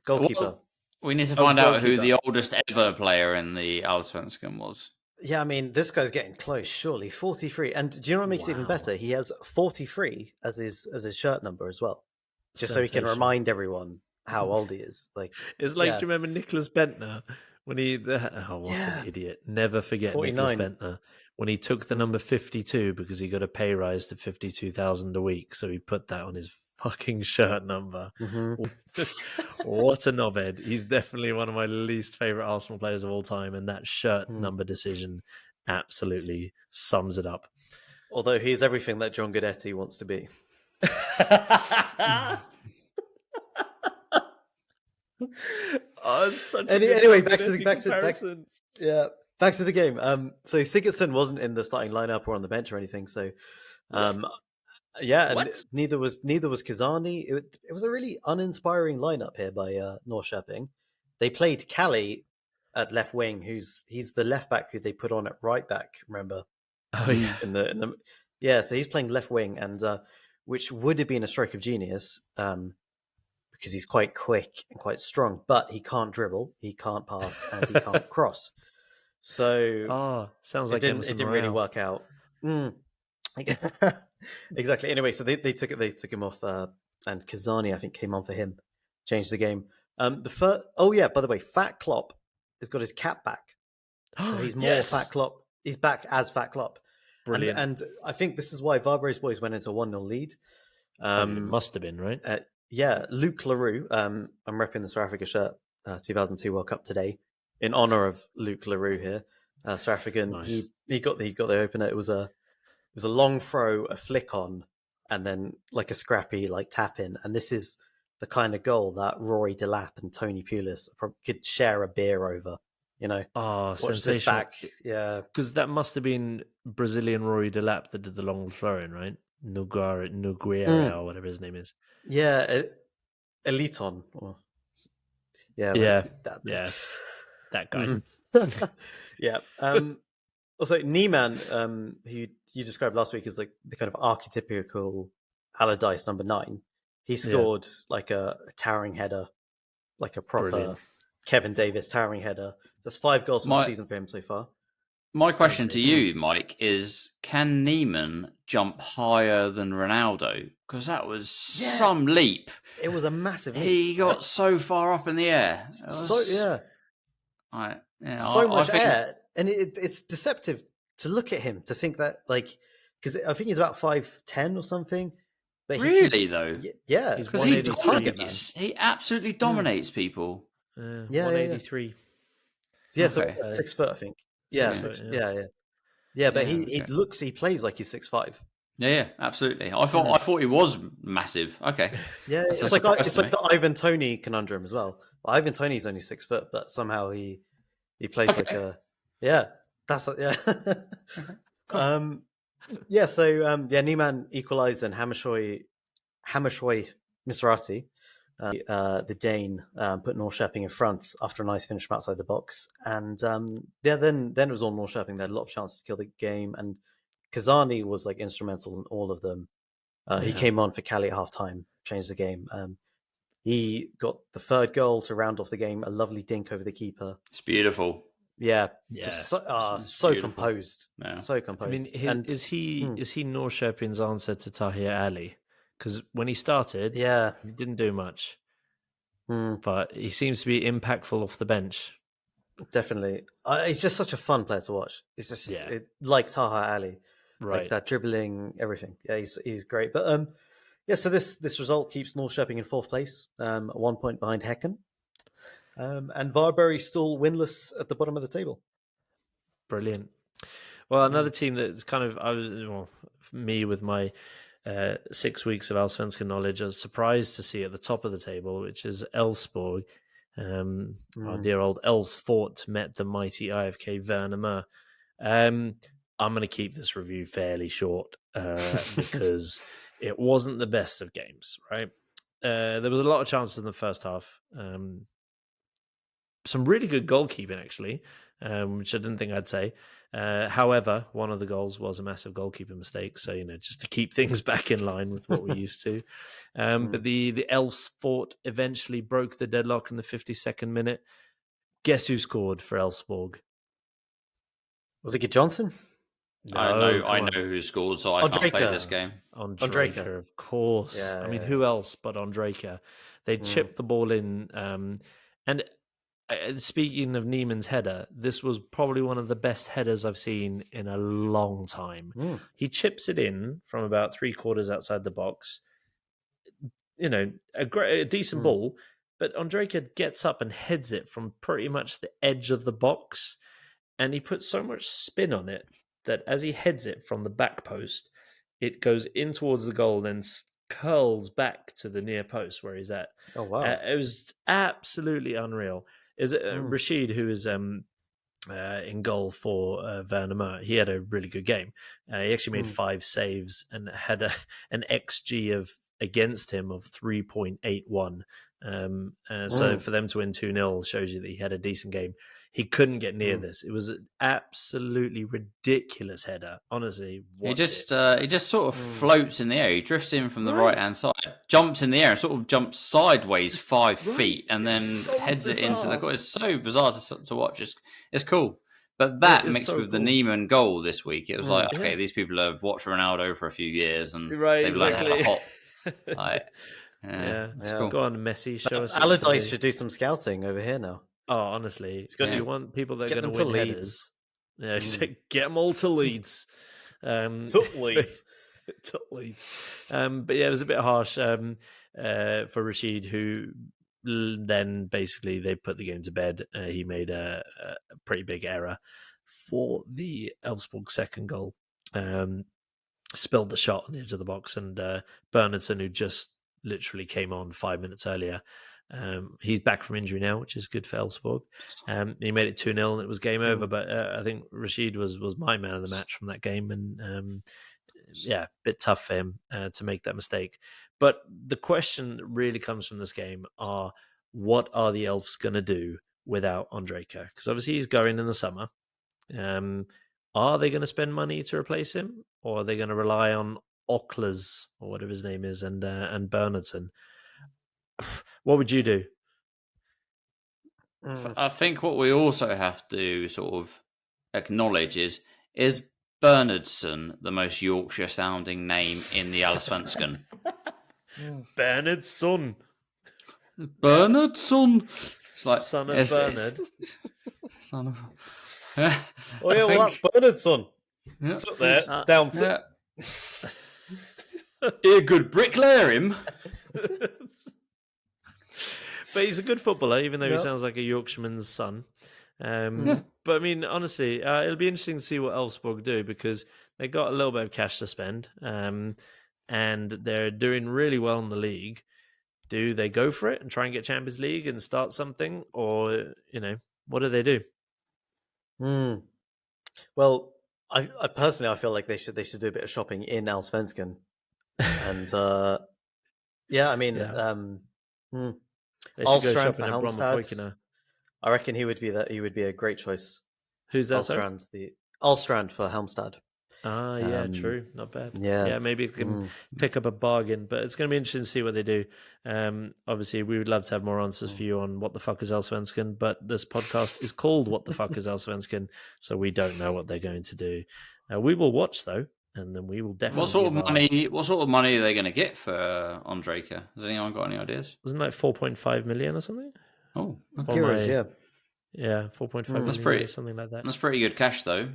Speaker 3: Goalkeeper.
Speaker 4: Well, we need to find out who the oldest ever player in the Allsvenskan was.
Speaker 3: Yeah, I mean, this guy's getting close, surely. 43. And do you know what makes it even better? He has 43 as his shirt number as well. Just so he can remind everyone how old he is. Like,
Speaker 2: it's like, do you remember Nicholas Bentner when he? An idiot! Never forget
Speaker 3: 49.
Speaker 2: Nicholas Bentner when he took the number 52 because he got a pay rise to 52,000 a week. So he put that on his fucking shirt number. What a knobhead! He's definitely one of my least favorite Arsenal players of all time, and that shirt number decision absolutely sums it up.
Speaker 3: Although he's everything that John Guidetti wants to be. Anyway, back to the game. So Sigurdsson wasn't in the starting lineup or on the bench or anything. So, and neither was Kazani. It was a really uninspiring lineup here by Norrköping. They played Callie at left wing, he's the left back who they put on at right back. Remember?
Speaker 2: Oh yeah,
Speaker 3: So he's playing left wing, and which would have been a stroke of genius. Because he's quite quick and quite strong, but he can't dribble, he can't pass, and he can't cross. So,
Speaker 2: sounds like
Speaker 3: it didn't really work out. Exactly. Anyway, so they took him off, and Kazani, I think, came on for him, changed the game. By the way, Fat Klopp has got his cap back, so he's more Fat Klopp. He's back as Fat Klopp.
Speaker 2: Brilliant.
Speaker 3: And I think this is why Varberg's boys went into a 1-0 lead.
Speaker 2: It must have been, right?
Speaker 3: Luke Larue. I'm repping the South Africa shirt, 2002 World Cup today, in honor of Luke Larue here. South African. Nice. He got the opener. It was a long throw, a flick on, and then like a scrappy tap in. And this is the kind of goal that Rory Delap and Tony Pulis could share a beer over.
Speaker 2: Watch
Speaker 3: sensational. This back. Yeah,
Speaker 2: because that must have been Brazilian Rory Delap that did the long throw in, right? Nogueira or whatever his name is.
Speaker 3: Yeah, Eliton.
Speaker 2: That guy.
Speaker 3: Yeah. Also, Niemann, who you described last week as the kind of archetypical Allardyce number 9. He scored like a towering header, like a proper Kevin Davis towering header. That's 5 goals for the season for him so far.
Speaker 4: My question to you, Mike, is can Niemann jump higher than Ronaldo? Because that was some leap.
Speaker 3: It was a massive leap.
Speaker 4: He got so far up in the air.
Speaker 3: So much air. And it's deceptive to look at him, to think that, because I think he's about 5'10" or something. But
Speaker 4: though?
Speaker 3: Yeah.
Speaker 4: Because he absolutely dominates people.
Speaker 2: 183.
Speaker 3: Yeah, so 6 foot, I think. Yeah, but he plays like he's 6'5".
Speaker 4: Yeah, absolutely. I thought he was massitive. Okay.
Speaker 3: Yeah, it's like the Ivan Toney conundrum as well. Ivan Toney's only 6 foot, but somehow he plays Niemann equalised, and Hammershøi Misrati, the Dane, put Norrköping in front after a nice finish from outside the box. And then it was all Norrköping. They had a lot of chances to kill the game, and Kazani was instrumental in all of them. He came on for Cali at half-time, changed the game. He got the 3rd goal to round off the game, a lovely dink over the keeper.
Speaker 4: It's beautiful.
Speaker 3: Yeah. Just so composed.
Speaker 4: Yeah.
Speaker 3: So composed.
Speaker 2: I mean, is he Norrköping's answer to Tahir Ali? Because when he started, he didn't do much. But he seems to be impactful off the bench.
Speaker 3: Definitely. He's just such a fun player to watch. It's just like Taha Ali,
Speaker 2: Right.
Speaker 3: like that dribbling, everything. Yeah, he's great. But yeah. So this result keeps Norrköping in 4th place, 1 point behind Häcken, and Varberg still winless at the bottom of the table.
Speaker 2: Brilliant. Well, another team that's kind of me with my 6 weeks of Allsvenskan knowledge, I was surprised to see at the top of the table, which is Elfsborg. Our dear old Elfsfort met the mighty IFK Värnamo. I'm going to keep this review fairly short because it wasn't the best of games, right? There was a lot of chances in the first half. Some really good goalkeeping, actually, which I didn't think I'd say. However, one of the goals was a massive goalkeeping mistake. So, just to keep things back in line with what we're used to. But the Elfsfort eventually broke the deadlock in the 52nd minute. Guess who scored for Elfsborg?
Speaker 3: Was it Gid Johnson?
Speaker 2: No,
Speaker 4: I know who scored, so I can't play this game.
Speaker 2: Ondrejka, of course.
Speaker 3: Yeah,
Speaker 2: I mean, who else but Ondrejka? They chipped the ball in. And speaking of Neiman's header, this was probably one of the best headers I've seen in a long time. He chips it in from about 3/4 outside the box. A decent ball, but Ondrejka gets up and heads it from pretty much the edge of the box, and he puts so much spin on it that as he heads it from the back post, it goes in towards the goal, then curls back to the near post where he's at.
Speaker 3: Oh, wow.
Speaker 2: It was absolutely unreal. Is it Rashid, who is in goal for Värnamo? He had a really good game. He actually made 5 saves and had an XG of against him of 3.81. So for them to win 2-0 shows you that he had a decent game. He couldn't get near this. It was an absolutely ridiculous header. Honestly,
Speaker 4: he just sort of floats in the air. He drifts in from the right hand side, jumps in the air, and sort of jumps sideways 5 feet, and then heads it into the goal. It's so bizarre to watch. It's cool. But that mixed with the Neiman goal this week, it was like, okay, these people have watched Ronaldo for a few years, and they've learned how to hop. It's cool.
Speaker 2: Go on, Messi. Show us.
Speaker 3: Allardyce should do some scouting over here now.
Speaker 2: Oh, honestly, you want people that are going to win headers. Yeah, get them all to Leeds.
Speaker 3: To Leeds.
Speaker 2: To Leeds. But yeah, it was a bit harsh for Rashid, who then basically they put the game to bed. He made a pretty big error for the Elfsborg second goal. Spilled the shot on the edge of the box, and Bernardson, who just literally came on 5 minutes earlier, he's back from injury now, which is good for Elfsborg. He made it 2-0 and it was game over, but I think Rashid was my man of the match from that game, and a bit tough for him to make that mistake. But the question that really comes from this game are, what are the Elves going to do without Ondrejka? Because obviously he's going in the summer. Are they going to spend money to replace him, or are they going to rely on Ockles, or whatever his name is, and Bernardson? What would you do?
Speaker 4: I think what we also have to sort of acknowledge is Bernardson the most Yorkshire-sounding name in the Allsvenskan?
Speaker 2: Bernardson.
Speaker 4: Bernardson. It's like
Speaker 2: son of Bernard.
Speaker 4: Son of.
Speaker 3: Oh yeah, well that's Bernardson.
Speaker 4: Yeah.
Speaker 3: It's up there, down to.
Speaker 4: You're a good bricklayer, him.
Speaker 2: But he's a good footballer, even though he sounds like a Yorkshireman's son. But I mean, honestly, it'll be interesting to see what Elfsborg do, because they got a little bit of cash to spend, and they're doing really well in the league. Do they go for it and try and get Champions League and start something, or what do they do?
Speaker 3: Well, I personally feel like they should do a bit of shopping in Allsvenskan, and Allstrand for Halmstad. I reckon he would be a great choice.
Speaker 2: Who's that?
Speaker 3: Allstrand for Halmstad.
Speaker 2: Yeah, true. Not bad.
Speaker 3: Yeah,
Speaker 2: maybe it can pick up a bargain, but it's going to be interesting to see what they do. Obviously, we would love to have more answers for you on what the fuck is Allsvenskan, but this podcast is called What the Fuck is Allsvenskan, so we don't know what they're going to do. We will watch, though, and then we will definitely...
Speaker 4: What sort of money are they going to get for Ondrejka? Has anyone got any ideas?
Speaker 2: Wasn't it like 4.5 million or something?
Speaker 4: Oh,
Speaker 3: euros,
Speaker 2: Yeah, 4.5 million
Speaker 4: That's pretty.
Speaker 2: euros, something like that.
Speaker 4: That's pretty good cash, though.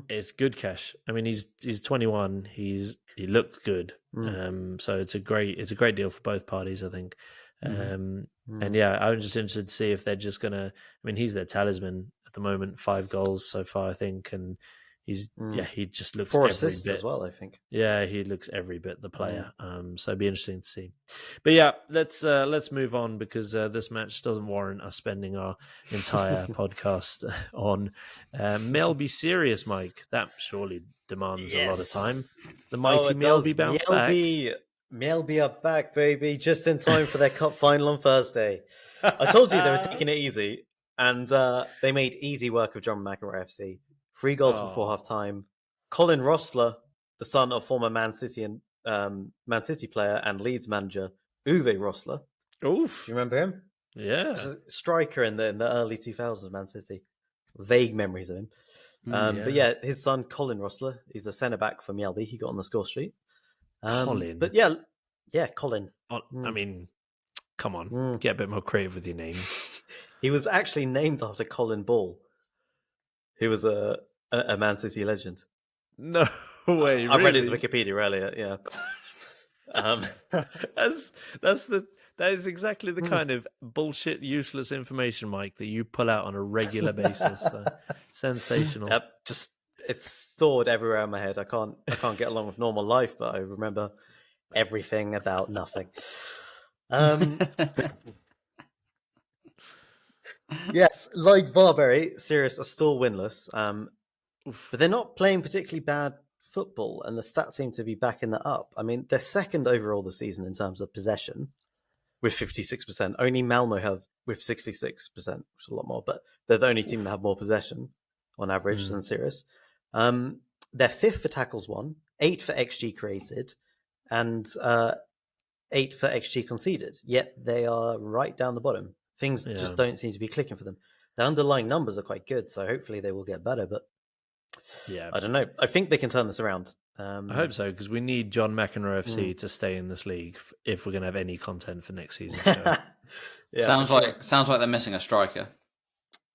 Speaker 2: It's good cash. I mean, he's 21. He looked good. So it's a great deal for both parties, I think. And yeah, I'm just interested to see if they're just gonna. I mean, he's their talisman at the moment. 5 goals so far, I think, and he just looks
Speaker 3: 4
Speaker 2: every
Speaker 3: assists
Speaker 2: bit
Speaker 3: as well, I think.
Speaker 2: Yeah, he looks every bit the player. So it'd be interesting to see. But yeah, let's move on because this match doesn't warrant us spending our entire podcast on Melby Serious, Mike. That surely demands a lot of time. The mighty Melby bounced back.
Speaker 3: Melby are back, baby, just in time for their cup final on Thursday. I told you they were taking it easy, and they made easy work of John McEnroe FC. 3 goals before half time. Colin Rossler, the son of former Man City player and Leeds manager Uwe Rossler.
Speaker 2: Oof.
Speaker 3: Do you remember him?
Speaker 2: Yeah.
Speaker 3: He was a striker in the early 2000s, Man City. Vague memories of him. But yeah, his son Colin Rossler, he's a centre back for Mjällby. He got on the score sheet.
Speaker 2: Colin.
Speaker 3: But yeah, Colin.
Speaker 2: I mean, come on, get a bit more creative with your name.
Speaker 3: He was actually named after Colin Ball, who was a Man City legend.
Speaker 2: No way!
Speaker 3: I read his Wikipedia earlier. Yeah,
Speaker 2: that is exactly the kind of bullshit, useless information, Mike, that you pull out on a regular basis. Sensational.
Speaker 3: Yep, just it's stored everywhere in my head. I can't get along with normal life, but I remember everything about nothing. Yes, like Varberg, Sirius are still winless. But they're not playing particularly bad football, and the stats seem to be backing that up. I mean, they're second overall this season in terms of possession, with 56%. Only Malmö have with 66%, which is a lot more, but they're the only team that have more possession on average than Sirius. They're 5th for tackles won, 8th for XG created, and 8th for XG conceded. Yet they are right down the bottom. Things just don't seem to be clicking for them. The underlying numbers are quite good, so hopefully they will get better, but
Speaker 2: yeah,
Speaker 3: I don't know. I think they can turn this around.
Speaker 2: I hope so, because we need John McEnroe FC to stay in this league if we're going to have any content for next season. So.
Speaker 4: Sounds like they're missing a striker.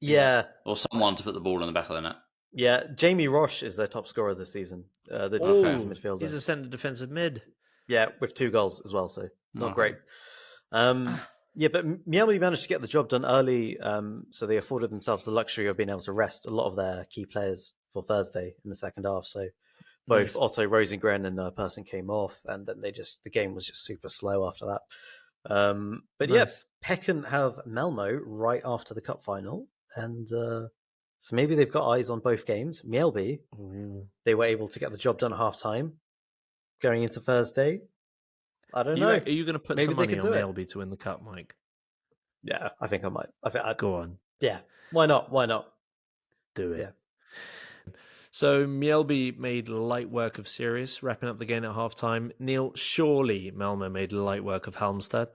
Speaker 3: Yeah.
Speaker 4: Or someone to put the ball in the back of the net.
Speaker 3: Yeah, Jamie Roche is their top scorer this season. The defensive midfielder.
Speaker 2: He's a centre defensive mid.
Speaker 3: Yeah, with 2 goals as well, so not great. Yeah, but Mjällby managed to get the job done early, so they afforded themselves the luxury of being able to rest a lot of their key players for Thursday in the second half. So both Otto Rosengren and Persson came off, and then the game was just super slow after that. But yeah, Pecken have Malmö right after the cup final, and so maybe they've got eyes on both games. Mjällby, they were able to get the job done at half time going into Thursday. I don't know.
Speaker 2: Are you going to put some money on Mjällby to win the cup, Mike?
Speaker 3: Yeah, I think I might.
Speaker 2: Go on.
Speaker 3: Yeah, why not? Why not?
Speaker 2: Do it.
Speaker 3: Yeah.
Speaker 2: So Mjällby made light work of Sirius, wrapping up the game at half-time. Neil, surely Malmö made light work of Halmstad?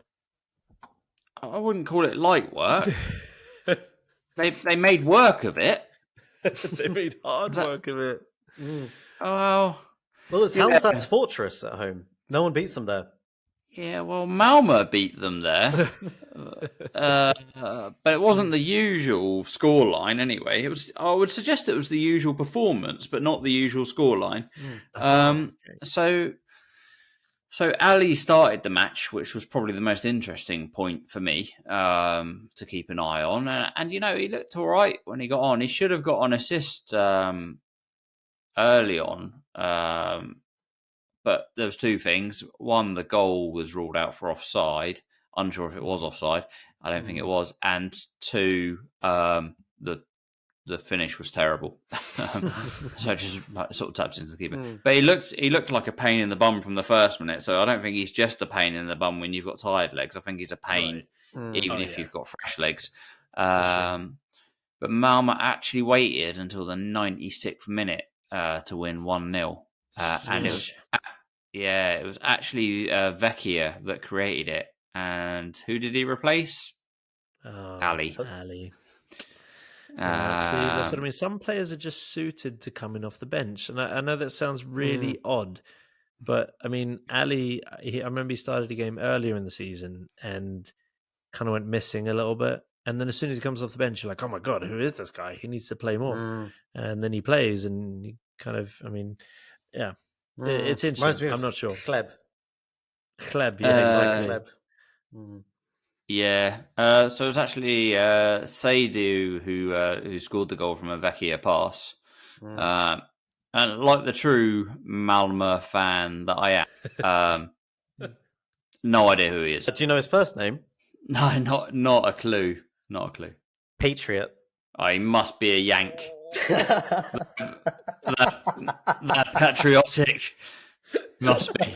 Speaker 4: I wouldn't call it light work. They made work of it.
Speaker 2: They made hard work of it.
Speaker 4: Oh,
Speaker 3: well, it's Halmstad's fortress at home. No one beats them there.
Speaker 4: Yeah, well, Malmö beat them there, but it wasn't the usual scoreline anyway. It was. I would suggest it was the usual performance, but not the usual scoreline. So Ali started the match, which was probably the most interesting point for me to keep an eye on, and you know he looked all right when he got on. He should have got an assist early on. But there was 2 things. One, the goal was ruled out for offside. Unsure if it was offside. I don't think it was. And 2, the finish was terrible. So it just sort of taps into the keeper. But he looked like a pain in the bum from the first minute. So I don't think he's just a pain in the bum when you've got tired legs. I think he's a pain even if you've got fresh legs. But Malmö actually waited until the 96th minute to win 1-0. And it was actually Vecchia that created it. And who did he replace? Ali.
Speaker 2: See, that's what I mean. Some players are just suited to coming off the bench. And I know that sounds really odd. But, I mean, Ali, I remember he started a game earlier in the season and kind of went missing a little bit. And then as soon as he comes off the bench, you're like, oh my God, who is this guy? He needs to play more. And then he plays and he kind of, I mean, yeah. It's interesting. I'm not sure.
Speaker 3: Kleb.
Speaker 2: Kleb, yeah, exactly.
Speaker 3: Kleb.
Speaker 4: Yeah. So it was actually Seydu who scored the goal from a Vecchia pass. And like the true Malmö fan that I am, no idea who he is.
Speaker 3: Do you know his first name?
Speaker 4: No, not a clue. Not a clue.
Speaker 3: Patriot.
Speaker 4: Oh, he must be a Yank. that patriotic must be.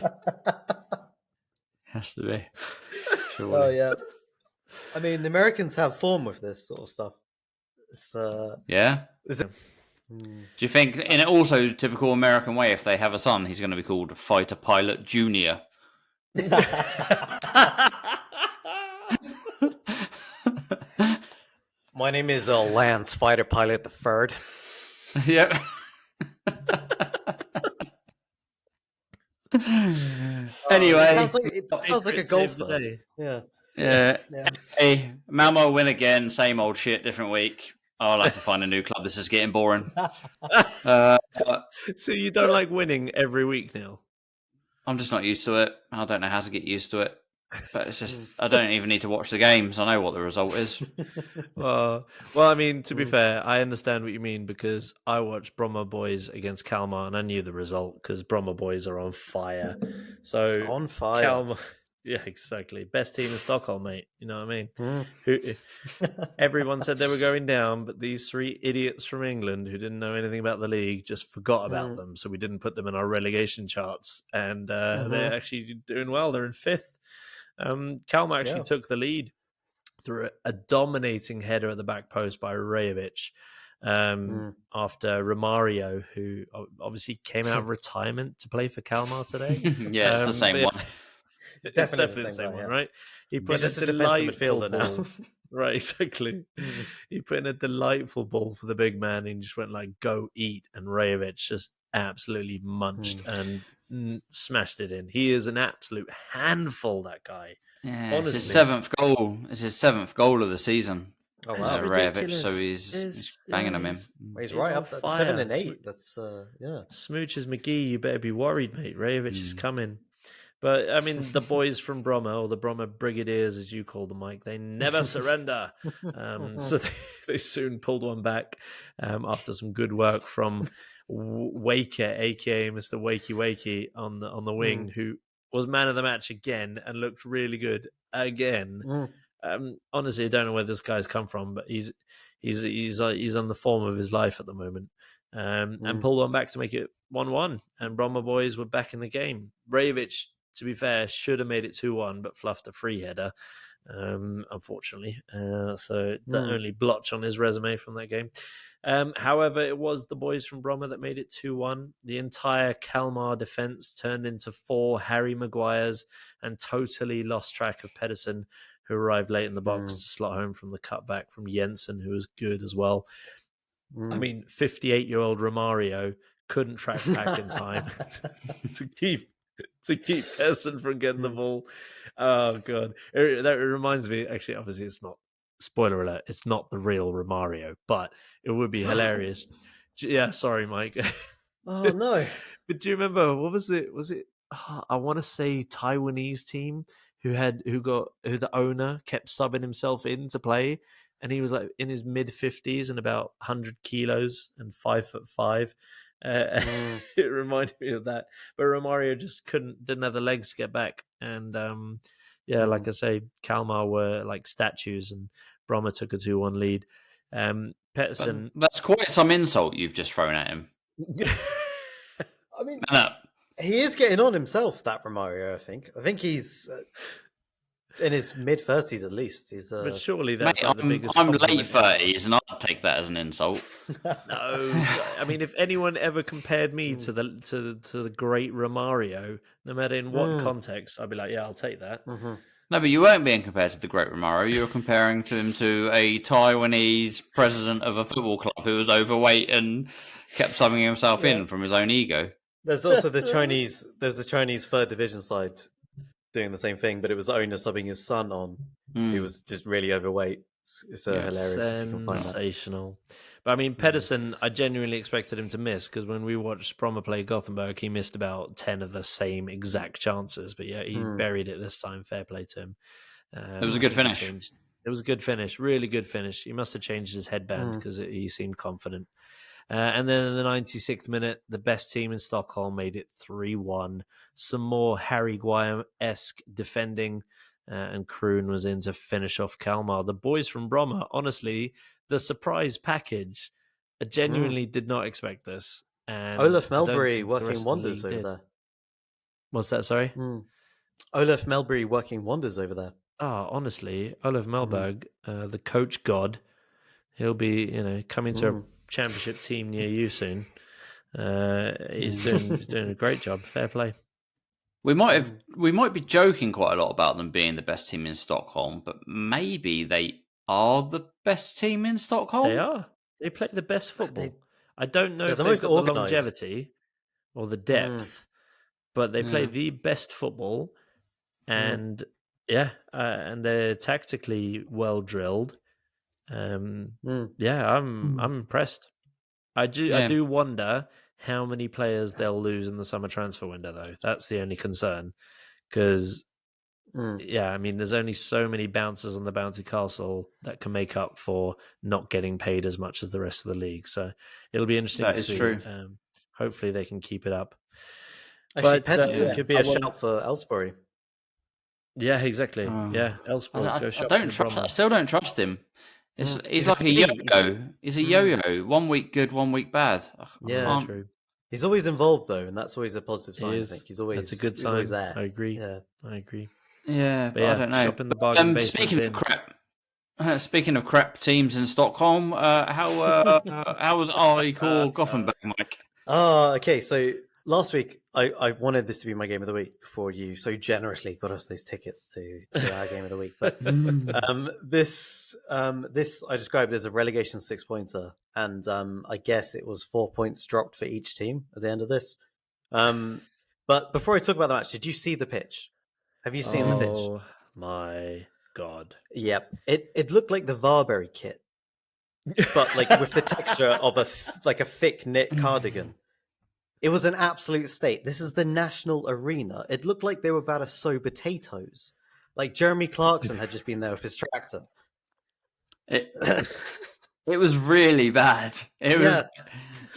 Speaker 4: Has to be. Surely.
Speaker 3: Oh yeah. I mean, the Americans have form with this sort of stuff. It's,
Speaker 4: yeah.
Speaker 3: Is it?
Speaker 4: Do you think, in also typical American way, if they have a son, he's going to be called Fighter Pilot Junior?
Speaker 3: My name is Lance Fighter Pilot the Third.
Speaker 4: Yep. Anyway,
Speaker 3: it sounds like a golfer. Yeah.
Speaker 4: Hey, Malmo win again. Same old shit, different week. I'd like to find a new club. This is getting boring.
Speaker 2: So you don't like winning every week now?
Speaker 4: I'm just not used to it. I don't know how to get used to it. But it's just, I don't even need to watch the games. I know what the result is.
Speaker 2: Well, I mean, to be fair, I understand what you mean because I watched Bromma Boys against Kalmar and I knew the result because Bromma Boys are on fire. So
Speaker 3: on fire.
Speaker 2: Kalmar, yeah, exactly. Best team in Stockholm, mate. You know what I mean? Everyone said they were going down, but these three idiots from England who didn't know anything about the league just forgot about them. So we didn't put them in our relegation charts. And they're actually doing well. They're in 5th. Kalmar actually took the lead through a dominating header at the back post by Rajovic after Romario, who obviously came out of retirement to play for Kalmar today.
Speaker 4: Yeah, it's the same one.
Speaker 2: Definitely the same one, right? He put
Speaker 3: He's
Speaker 2: a
Speaker 3: just a defensive midfielder
Speaker 2: ball.
Speaker 3: now.
Speaker 2: Right, exactly. He put in a delightful ball for the big man and just went like, go eat. And Rajovic just absolutely munched and smashed it in. He is an absolute handful, that guy.
Speaker 4: Yeah,
Speaker 2: honestly.
Speaker 4: It's his 7th goal. It's his 7th goal of the season.
Speaker 3: Oh wow,
Speaker 4: Rajovic, so he's banging him in.
Speaker 3: He's right up at 7 and 8. That's
Speaker 2: Smooches McGee, you better be worried, mate. Rajovic is coming. But I mean, the boys from Bromma, or the Bromma Brigadiers, as you call them, Mike, they never surrender. So they soon pulled one back after some good work from Waker, aka Mr. Wakey on the wing, who was man of the match again and looked really good again. Honestly, I don't know where this guy's come from, but he's on the form of his life at the moment. And pulled one back to make it 1-1, and Bromma boys were back in the game. Rajovic, to be fair, should have made it 2-1, but fluffed a free header, unfortunately. So the only blotch on his resume from that game. However, it was the boys from Bromma that made it 2-1. The entire Kalmar defence turned into 4 Harry Maguires and totally lost track of Pedersen, who arrived late in the box to slot home from the cutback from Jensen, who was good as well. I mean, 58-year-old Romario couldn't track back in time to keep Pedersen from getting the ball. Oh god, that reminds me. Actually, obviously, it's not. Spoiler alert: it's not the real Romario, but it would be hilarious. Yeah, sorry, Mike.
Speaker 3: Oh no!
Speaker 2: But do you remember what was it? Was it? I want to say Taiwanese team who the owner kept subbing himself in to play. And he was like in his mid-50s and about 100 kilos and 5'5". It reminded me of that. But Romario just didn't have the legs to get back. And like I say, Kalmar were like statues and Bromma took a 2-1 lead. Pettersson...
Speaker 4: That's quite some insult you've just thrown at him.
Speaker 3: I mean, he is getting on himself, that Romario, I think. I think he's... in his mid-30s, at least. He's,
Speaker 2: but surely that's the biggest.
Speaker 4: I'm late 30s, and I'd take that as an insult.
Speaker 2: No, I mean, if anyone ever compared me to the great Romario, no matter in what context, I'd be like, yeah, I'll take that.
Speaker 3: Mm-hmm.
Speaker 4: No, but you weren't being compared to the great Romario. You were comparing him to a Taiwanese president of a football club who was overweight and kept subbing himself in from his own ego.
Speaker 3: There's also the Chinese 3rd division side doing the same thing, but it was the owner subbing his son on. He was just really overweight. It's so hilarious if you can find that.
Speaker 2: Sensational. But I mean, Pedersen, I genuinely expected him to miss because when we watched Bromma play Gothenburg, he missed about 10 of the same exact chances. But yeah, he buried it this time. Fair play to him.
Speaker 4: It was a good finish.
Speaker 2: It was a good finish, really good finish. He must have changed his headband because he seemed confident. And then in the 96th minute, the best team in Stockholm made it 3-1. Some more Harry Guire-esque defending, and Kroon was in to finish off Kalmar. The boys from Bromma, honestly, the surprise package, I genuinely did not expect this. And
Speaker 3: Olaf
Speaker 2: I don't
Speaker 3: Melbury
Speaker 2: think the
Speaker 3: working
Speaker 2: rest of the
Speaker 3: wonders
Speaker 2: league
Speaker 3: over
Speaker 2: did.
Speaker 3: there.
Speaker 2: What's that, sorry?
Speaker 3: Olaf Melbury working wonders over there.
Speaker 2: Oh, honestly, Olaf Melberg, the coach god, he'll be, coming to a championship team near you soon. He's doing a great job. Fair play.
Speaker 4: We might be joking quite a lot about them being the best team in Stockholm, but maybe they are the best team in Stockholm.
Speaker 2: They are. They play the best football. I don't know if
Speaker 3: the
Speaker 2: they've
Speaker 3: most
Speaker 2: got the
Speaker 3: organised.
Speaker 2: longevity or the depth, but they play the best football, and and they're tactically well drilled. Yeah, I'm impressed. I do wonder how many players they'll lose in the summer transfer window, though. That's the only concern, because I mean, there's only so many bouncers on the bouncy castle that can make up for not getting paid as much as the rest of the league. So it'll be interesting to see.
Speaker 4: True.
Speaker 2: Hopefully, they can keep it up.
Speaker 3: Actually, Pedersen could be a shout for Ellsbury.
Speaker 2: Yeah, exactly. Elfsborg, go shop.
Speaker 4: I still don't trust him. He's like a yo-yo. He's a yo-yo. 1 week good, 1 week bad.
Speaker 2: True.
Speaker 3: He's always involved though, and that's always a positive sign. I think he's always
Speaker 2: that's a good sign.
Speaker 3: He's always there.
Speaker 2: I agree.
Speaker 3: Yeah,
Speaker 2: I agree.
Speaker 4: Yeah, but I don't know.
Speaker 2: Shop in the bargain basement bin.
Speaker 4: Speaking of crap teams in Stockholm, how was called Gothenburg, Mike?
Speaker 3: Okay. So last week, I wanted this to be my game of the week before you so generously got us those tickets to our game of the week. But this I described as a relegation 6-pointer, and I guess it was 4 points dropped for each team at the end of this. But before I talk about the match, did you see the pitch? Have you seen the pitch?
Speaker 2: Oh my god!
Speaker 3: Yep, it looked like the Varberry kit, but like with the texture of a thick knit cardigan. It was an absolute state. This is the National Arena. It looked like they were about to sow potatoes. Like Jeremy Clarkson had just been there with his tractor.
Speaker 4: It was really bad. It was.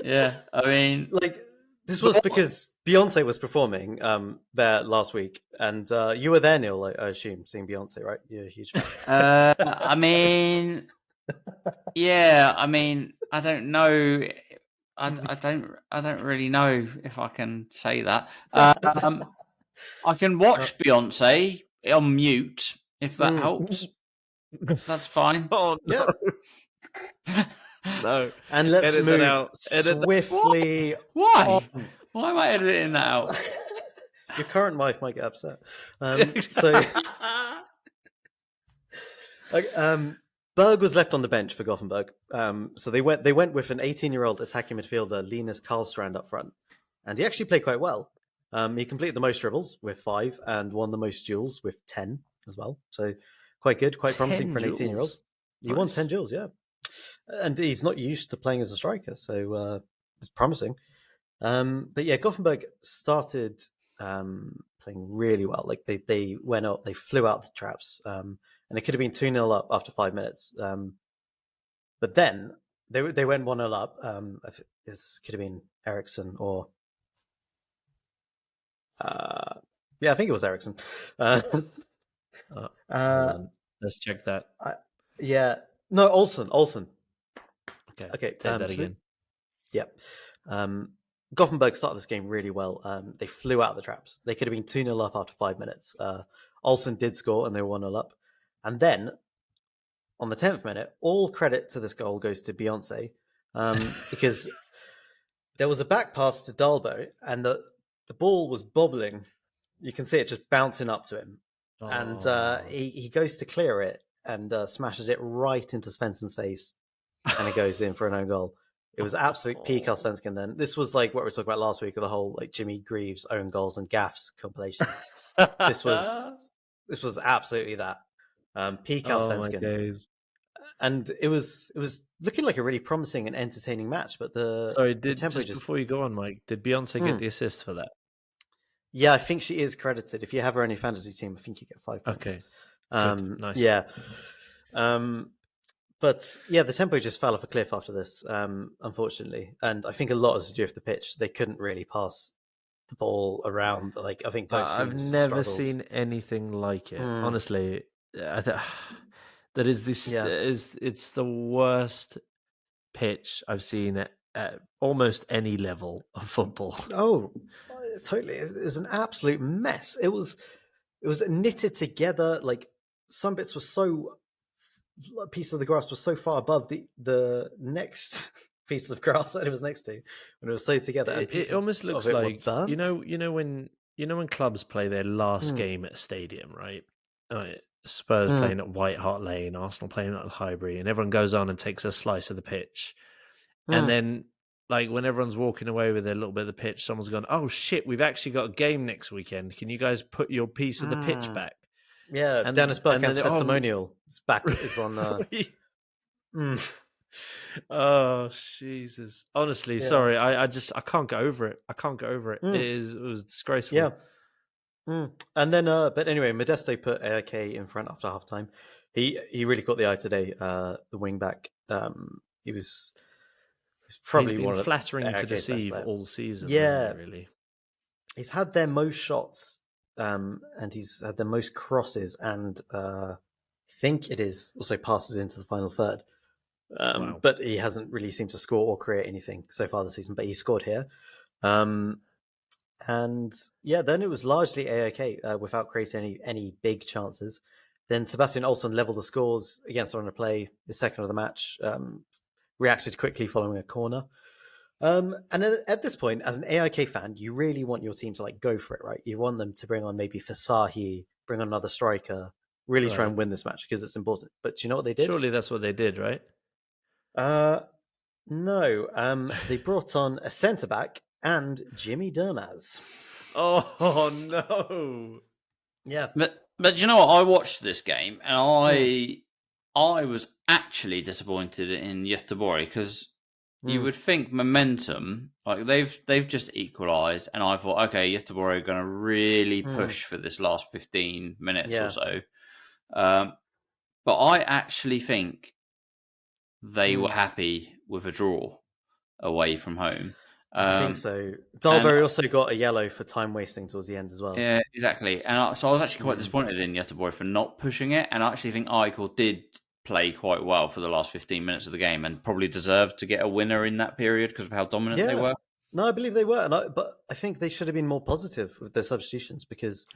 Speaker 4: Yeah, I mean,
Speaker 3: like this was because Beyonce was performing there last week, and you were there, Neil. I assume seeing Beyonce, right? You're a huge fan.
Speaker 4: I mean, yeah. I mean, I don't know. I don't really know if I can say that. I can watch Beyonce on mute if that helps. That's fine.
Speaker 2: Oh no. No.
Speaker 3: And let's move swiftly.
Speaker 4: Why?
Speaker 3: On.
Speaker 4: Why am I editing that out?
Speaker 3: Your current wife might get upset. Berg was left on the bench for Gothenburg. So they went with an 18-year-old attacking midfielder, Linus Karlstrand, up front. And he actually played quite well. He completed the most dribbles with 5 and won the most duels with 10 as well. So quite good, quite promising for an 18-year-old. He won 10 duels, yeah. And he's not used to playing as a striker, so it's promising. But yeah, Gothenburg started playing really well. Like they went out, they flew out the traps. And it could have been 2-0 up after 5 minutes. But then they went 1-0 up. This could have been Eriksson or... I think it was Eriksson.
Speaker 2: Let's check that.
Speaker 3: No, Olsen.
Speaker 2: Okay, take that again.
Speaker 3: Yep. Gothenburg started this game really well. They flew out of the traps. They could have been 2-0 up after 5 minutes. Olsen did score and they were 1-0 up. And then, on the 10th minute, all credit to this goal goes to Beyonce, because there was a back pass to Dahlberg, and the ball was bobbling. You can see it just bouncing up to him. Oh. And he goes to clear it and smashes it right into Svensson's face, and it goes in for an own goal. It was absolute peak Allsvenskan then. This was like what we were talking about last week of the whole like Jimmy Greaves own goals and gaffes compilations. This was absolutely that. Peak Allsvenskan. and it was looking like a really promising and entertaining match. But the tempo
Speaker 2: just before you go on, Mike, did Beyonce get the assist for that?
Speaker 3: Yeah, I think she is credited. If you have her on your fantasy team, I think you get 5 points.
Speaker 2: Okay, good. Nice.
Speaker 3: Yeah, but yeah, the tempo just fell off a cliff after this, unfortunately, and I think a lot has to do with the pitch. They couldn't really pass the ball around. Like I think both
Speaker 2: I've
Speaker 3: teams
Speaker 2: never
Speaker 3: struggled.
Speaker 2: seen anything like it. Honestly, that is this. It's the worst pitch I've seen at almost any level of football.
Speaker 3: Oh, totally! It was an absolute mess. It was knitted together. Like some bits were pieces of the grass were so far above the next pieces of grass that it was next to when it was so together. And
Speaker 2: It almost looks like when clubs play their last game at a stadium, right? Spurs playing at White Hart Lane, Arsenal playing at Highbury, and everyone goes on and takes a slice of the pitch. And then, like, when everyone's walking away with a little bit of the pitch, someone's gone, "Oh shit, we've actually got a game next weekend. Can you guys put your piece of the pitch back?"
Speaker 3: Yeah, and Dennis Bergkamp's testimonial is on.
Speaker 2: Oh Jesus! Honestly, sorry, I can't get over it. I can't get over it. It was disgraceful.
Speaker 3: Yeah. And then, but anyway, Modesto put AIK in front after halftime. He really caught the eye today. The wing back. He was probably
Speaker 2: been
Speaker 3: one of
Speaker 2: flattering to deceive all season.
Speaker 3: Yeah,
Speaker 2: really.
Speaker 3: He's had their most shots, and he's had their most crosses, and I think it is also passes into the final third.
Speaker 2: Wow.
Speaker 3: But he hasn't really seemed to score or create anything so far this season. But he scored here. And yeah, then it was largely AIK without creating any big chances. Then Sebastian Olsson leveled the scores against on a play, his second of the match, reacted quickly following a corner. And then at this point, as an AIK fan, you really want your team to like go for it, right? You want them to bring on maybe Fasahi, bring on another striker, really try and win this match because it's important. But do you know what they did?
Speaker 2: Surely that's what they did, right?
Speaker 3: No. They brought on a centre-back and Jimmy Durmaz.
Speaker 2: Oh no!
Speaker 3: Yeah,
Speaker 4: but you know what? I watched this game and I was actually disappointed in Göteborg because you would think momentum, like they've just equalised, and I thought, okay, Göteborg are going to really push for this last 15 minutes or so. But I actually think they were happy with a draw away from home.
Speaker 3: I think so. Dahlberg also got a yellow for time wasting towards the end as well.
Speaker 4: Yeah, exactly. And so I was actually quite disappointed in Göteborg for not pushing it. And I actually think Eichel did play quite well for the last 15 minutes of the game and probably deserved to get a winner in that period because of how dominant they were.
Speaker 3: No, I believe they were. But I think they should have been more positive with their substitutions because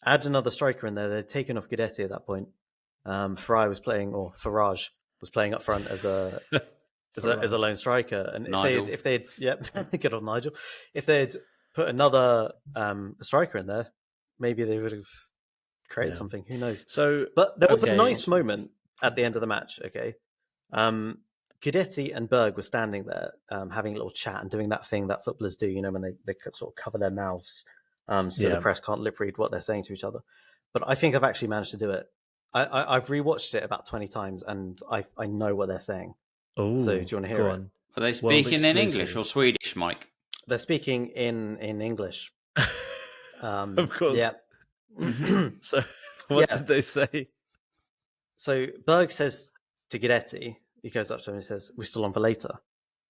Speaker 3: add another striker in there. They'd taken off Guidetti at that point. Farage was playing up front as a lone striker, and if they'd good on Nigel, if they'd put another striker in there, maybe they would have created something. Who knows? But there was a nice moment at the end of the match. Okay, Guidetti and Berg were standing there having a little chat and doing that thing that footballers do. You know, when they sort of cover their mouths so the press can't lip read what they're saying to each other. But I think I've actually managed to do it. I've rewatched it about 20 times and I know what they're saying.
Speaker 2: Oh,
Speaker 3: so do you want to hear it?
Speaker 4: Are they speaking in English or Swedish, Mike?
Speaker 3: They're speaking in English.
Speaker 2: Of course.
Speaker 3: Yeah.
Speaker 2: So what did they say?
Speaker 3: So Berg says to Guidetti, he goes up to him and says, "We're still on for later."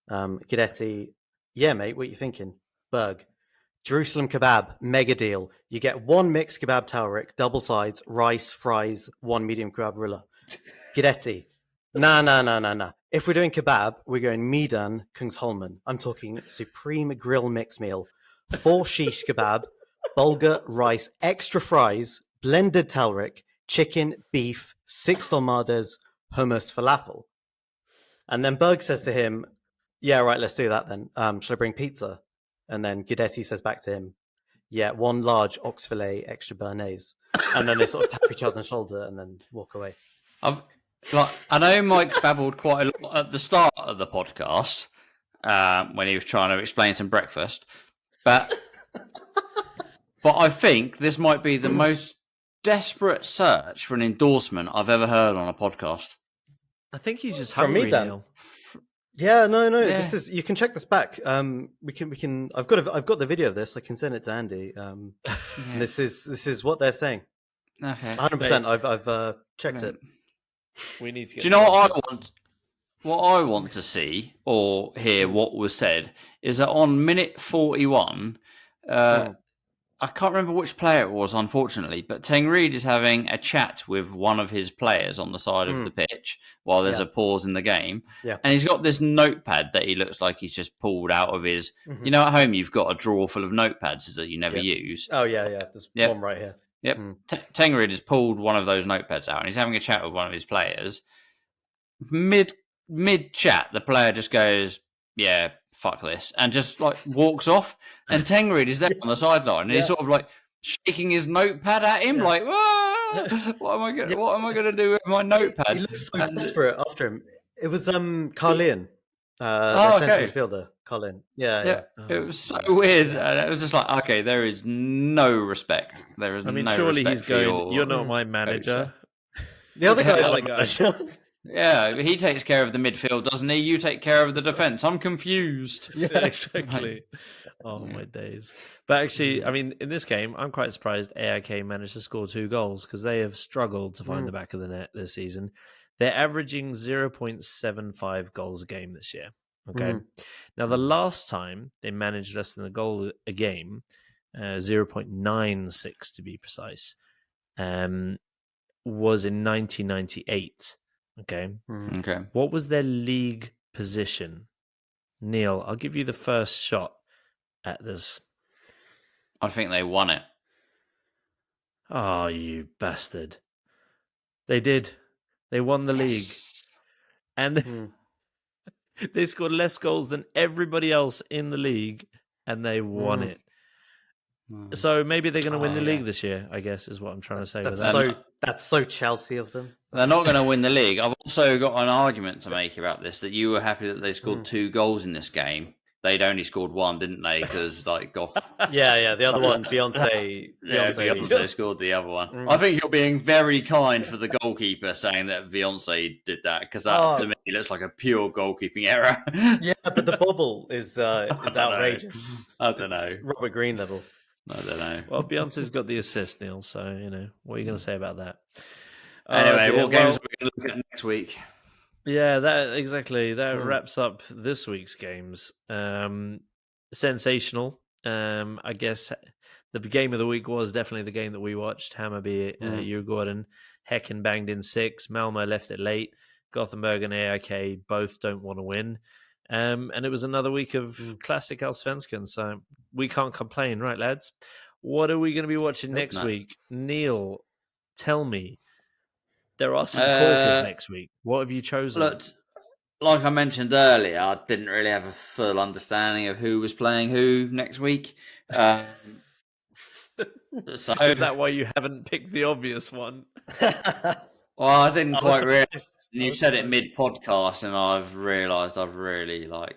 Speaker 3: Guidetti, "Yeah, mate, what are you thinking?" Berg, "Jerusalem kebab, mega deal. You get one mixed kebab tawrik, double sides, rice, fries, one medium kebab ruller." Guidetti, Nah. If we're doing kebab, we're going Midan, Kungsholmen. I'm talking supreme grill mix meal. 4 shish kebab, bulgur, rice, extra fries, blended talrik, chicken, beef, 6 dolmades, hummus, falafel. And then Berg says to him, "Yeah, right, let's do that then. Shall I bring pizza?" And then Guidetti says back to him, "Yeah, 1 large ox fillet, extra béarnaise." And then they sort of tap each other on the shoulder and then walk away.
Speaker 4: I know Mike babbled quite a lot at the start of the podcast when he was trying to explain some breakfast, but I think this might be the most desperate search for an endorsement I've ever heard on a podcast.
Speaker 2: I think he's just
Speaker 3: From me,
Speaker 2: hungry,
Speaker 3: Dan.
Speaker 2: Neil.
Speaker 3: Yeah, no.
Speaker 4: Yeah.
Speaker 3: This is. You can check this back. We can. I've got the video of this. I can send it to Andy. And this is what they're saying.
Speaker 4: Okay.
Speaker 3: 100%. I've checked it.
Speaker 2: We need to get.
Speaker 4: Do you know what I want? What I want to see or hear what was said is that on minute 41, I can't remember which player it was, unfortunately, but Teng Reid is having a chat with one of his players on the side of the pitch while there's a pause in the game.
Speaker 3: Yeah.
Speaker 4: And he's got this notepad that he looks like he's just pulled out of his... You know, at home, you've got a drawer full of notepads that you never use.
Speaker 3: Oh, yeah. There's one right here.
Speaker 4: Yep. Teng Reid has pulled one of those notepads out and he's having a chat with one of his players. Mid-chat, the player just goes, yeah, fuck this, and just like walks off. And Teng Reid is there on the sideline, and he's sort of like shaking his notepad at him, like, what am I going to do with my notepad?
Speaker 3: He looks so desperate after him. It was Carlin, the centre midfielder. Carlin, yeah.
Speaker 4: It was so weird, and it was just like, okay, there is no respect. There is.
Speaker 2: Surely
Speaker 4: no
Speaker 2: he's
Speaker 4: respect
Speaker 2: going. You're not my manager.
Speaker 3: The other guy's
Speaker 2: other
Speaker 3: like,
Speaker 2: guy.
Speaker 4: Yeah, he takes care of the midfield, doesn't he? You take care of the defence. I'm confused.
Speaker 2: Yeah, exactly. Oh, my days. But actually, I mean, in this game, I'm quite surprised AIK managed to score 2 goals because they have struggled to find the back of the net this season. They're averaging 0.75 goals a game this year. Okay. Now, the last time they managed less than a goal a game, 0.96 to be precise, was in 1998. Okay.
Speaker 4: Okay.
Speaker 2: What was their league position? Neil, I'll give you the first shot at this.
Speaker 4: I think they won it.
Speaker 2: Oh, you bastard. They did. They won the league. And they scored less goals than everybody else in the league, and they won it. So maybe they're going to win the league this year, I guess, is what I'm trying to say with that.
Speaker 3: That's so Chelsea of them.
Speaker 4: They're not going to win the league. I've also got an argument to make about this, that you were happy that they scored 2 goals in this game. They'd only scored 1, didn't they? Because, like, Goff...
Speaker 3: Yeah, the other one, Beyonce.
Speaker 4: Beyonce scored the other one. I think you're being very kind for the goalkeeper saying that Beyonce did that, because that, to me, looks like a pure goalkeeping error.
Speaker 3: Yeah, but the bobble is outrageous.
Speaker 4: I don't know.
Speaker 3: Robert Green level.
Speaker 4: I don't know.
Speaker 2: Well, Beyonce's got the assist, Neil, so, what are you going to say about that?
Speaker 4: Anyway, what games are we going to look at next week?
Speaker 2: Yeah, that wraps up this week's games. Sensational. I guess the game of the week was definitely the game that we watched. Hammarby, Djurgården, Häcken banged in 6. Malmö left it late. Gothenburg and AIK both don't want to win. And it was another week of classic Allsvenskan, so we can't complain, right, lads? What are we going to be watching next week? Neil, tell me. There are some corkers next week. What have you chosen?
Speaker 4: Look, like I mentioned earlier, I didn't really have a full understanding of who was playing who next week. So
Speaker 2: is that why you haven't picked the obvious one?
Speaker 4: Well, I didn't quite realise. You said it mid-podcast, and I've realised I've really now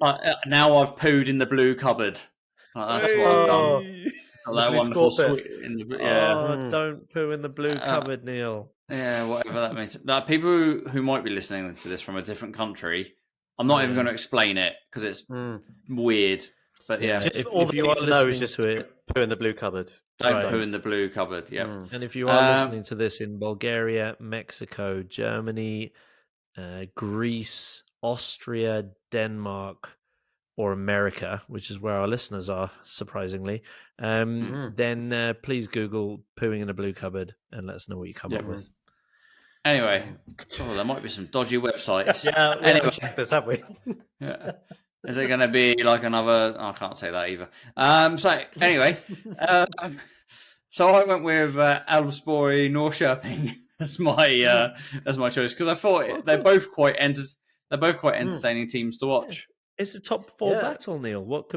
Speaker 4: I've pooed in the blue cupboard. That's what I've done. That wonderful sweet in the
Speaker 2: don't poo in the blue cupboard, Neil.
Speaker 4: Yeah, whatever that means. Now, people who might be listening to this from a different country, I'm not even going to explain it because it's weird. But yeah,
Speaker 3: just all you want to know is just poo in the blue cupboard.
Speaker 4: Don't poo in the blue cupboard. Yeah.
Speaker 2: And if you are listening to this in Bulgaria, Mexico, Germany, Greece, Austria, Denmark, or America, which is where our listeners are, surprisingly, then please Google pooing in a blue cupboard and let us know what you come up with.
Speaker 4: Anyway, there might be some dodgy websites.
Speaker 3: Yeah, anyway, check this, have we?
Speaker 4: Yeah. Is it going to be like another... I can't say that either. So, anyway. So I went with Elfsborg Norrköping as my choice, because I thought they're both quite entertaining teams to watch.
Speaker 2: It's a top 4 battle, Neil. What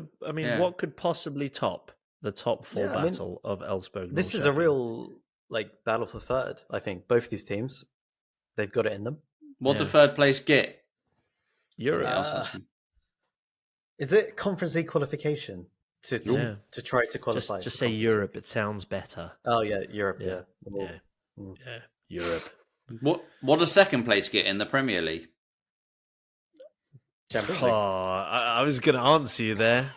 Speaker 2: could possibly top the top 4 battle of Elfsborg?
Speaker 3: This is a real battle for third. I think both these teams, they've got it in them.
Speaker 4: What did third place get?
Speaker 2: Europe.
Speaker 3: Is it Conference League qualification to try to qualify?
Speaker 2: Just say Europe. It sounds better.
Speaker 3: Oh yeah, Europe. Yeah,
Speaker 2: Europe.
Speaker 4: What does second place get in the Premier League?
Speaker 3: Champions
Speaker 2: Oh,
Speaker 3: League.
Speaker 2: I was going to answer you there.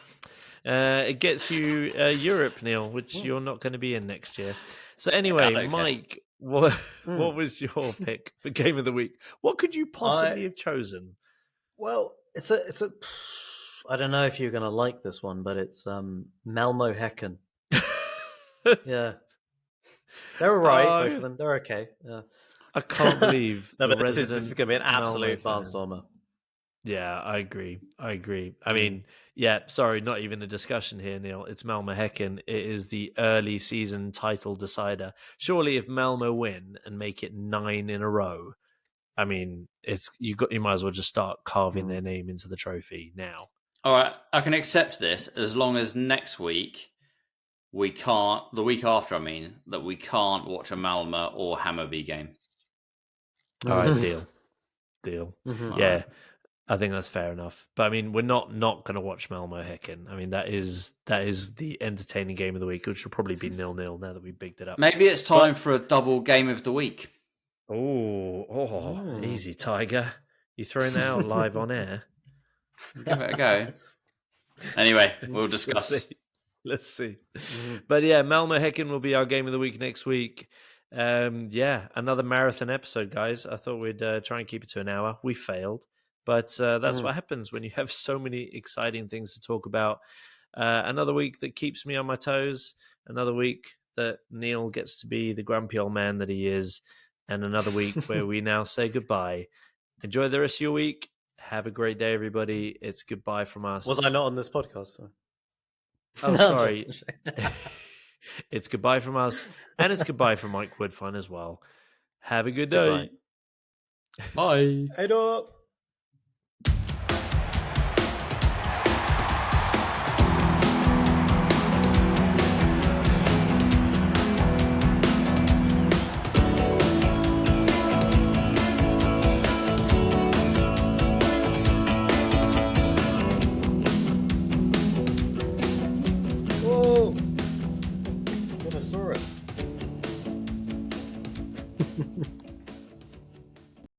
Speaker 2: It gets you Europe, Neil, which you're not going to be in next year. So anyway,
Speaker 4: don't care.
Speaker 2: Mike, what was your pick for Game of the Week? What could you possibly have chosen?
Speaker 3: Well, it's a. I don't know if you're going to like this one, but it's Malmö Häcken. Yeah, they're all right. Both of them, they're okay. Yeah.
Speaker 2: I can't believe
Speaker 3: No,
Speaker 2: the
Speaker 3: but this is
Speaker 2: resident
Speaker 3: going to be an
Speaker 2: Malmö
Speaker 3: absolute
Speaker 2: fan.
Speaker 3: barnstormer.
Speaker 2: Yeah, I agree. I mean, yeah, sorry, not even a discussion here, Neil. It's Malmö Häcken. It is the early season title decider. Surely, if Malmö win and make it 9 in a row, I mean, you might as well just start carving their name into the trophy now.
Speaker 4: All right, I can accept this as long as next week we can't. The week after, I mean, that we can't watch a Malmö or Hammarby game.
Speaker 2: All right, deal.
Speaker 3: Mhm.
Speaker 2: Yeah.
Speaker 4: All right.
Speaker 2: I think that's fair enough. But I mean, we're not going to watch Malmö Häcken. I mean, that is the entertaining game of the week, which will probably be 0-0 now that we bigged it up.
Speaker 4: Maybe it's time for a double game of the week.
Speaker 2: Oh, easy, Tiger. You throwing that out live on air?
Speaker 4: Give it a go. Anyway, we'll discuss.
Speaker 2: Let's see. But yeah, Malmö Häcken will be our game of the week next week. Yeah, another marathon episode, guys. I thought we'd try and keep it to an hour. We failed. But that's what happens when you have so many exciting things to talk about. Another week that keeps me on my toes. Another week that Neil gets to be the grumpy old man that he is. And another week where we now say goodbye. Enjoy the rest of your week. Have a great day, everybody. It's goodbye from us.
Speaker 3: Was I not on this podcast? So?
Speaker 2: Oh,
Speaker 3: No,
Speaker 2: sorry. It's goodbye from us. And it's goodbye from Mike Woodfine as well. Have a good day.
Speaker 3: Goodbye.
Speaker 4: Bye.
Speaker 3: Head up.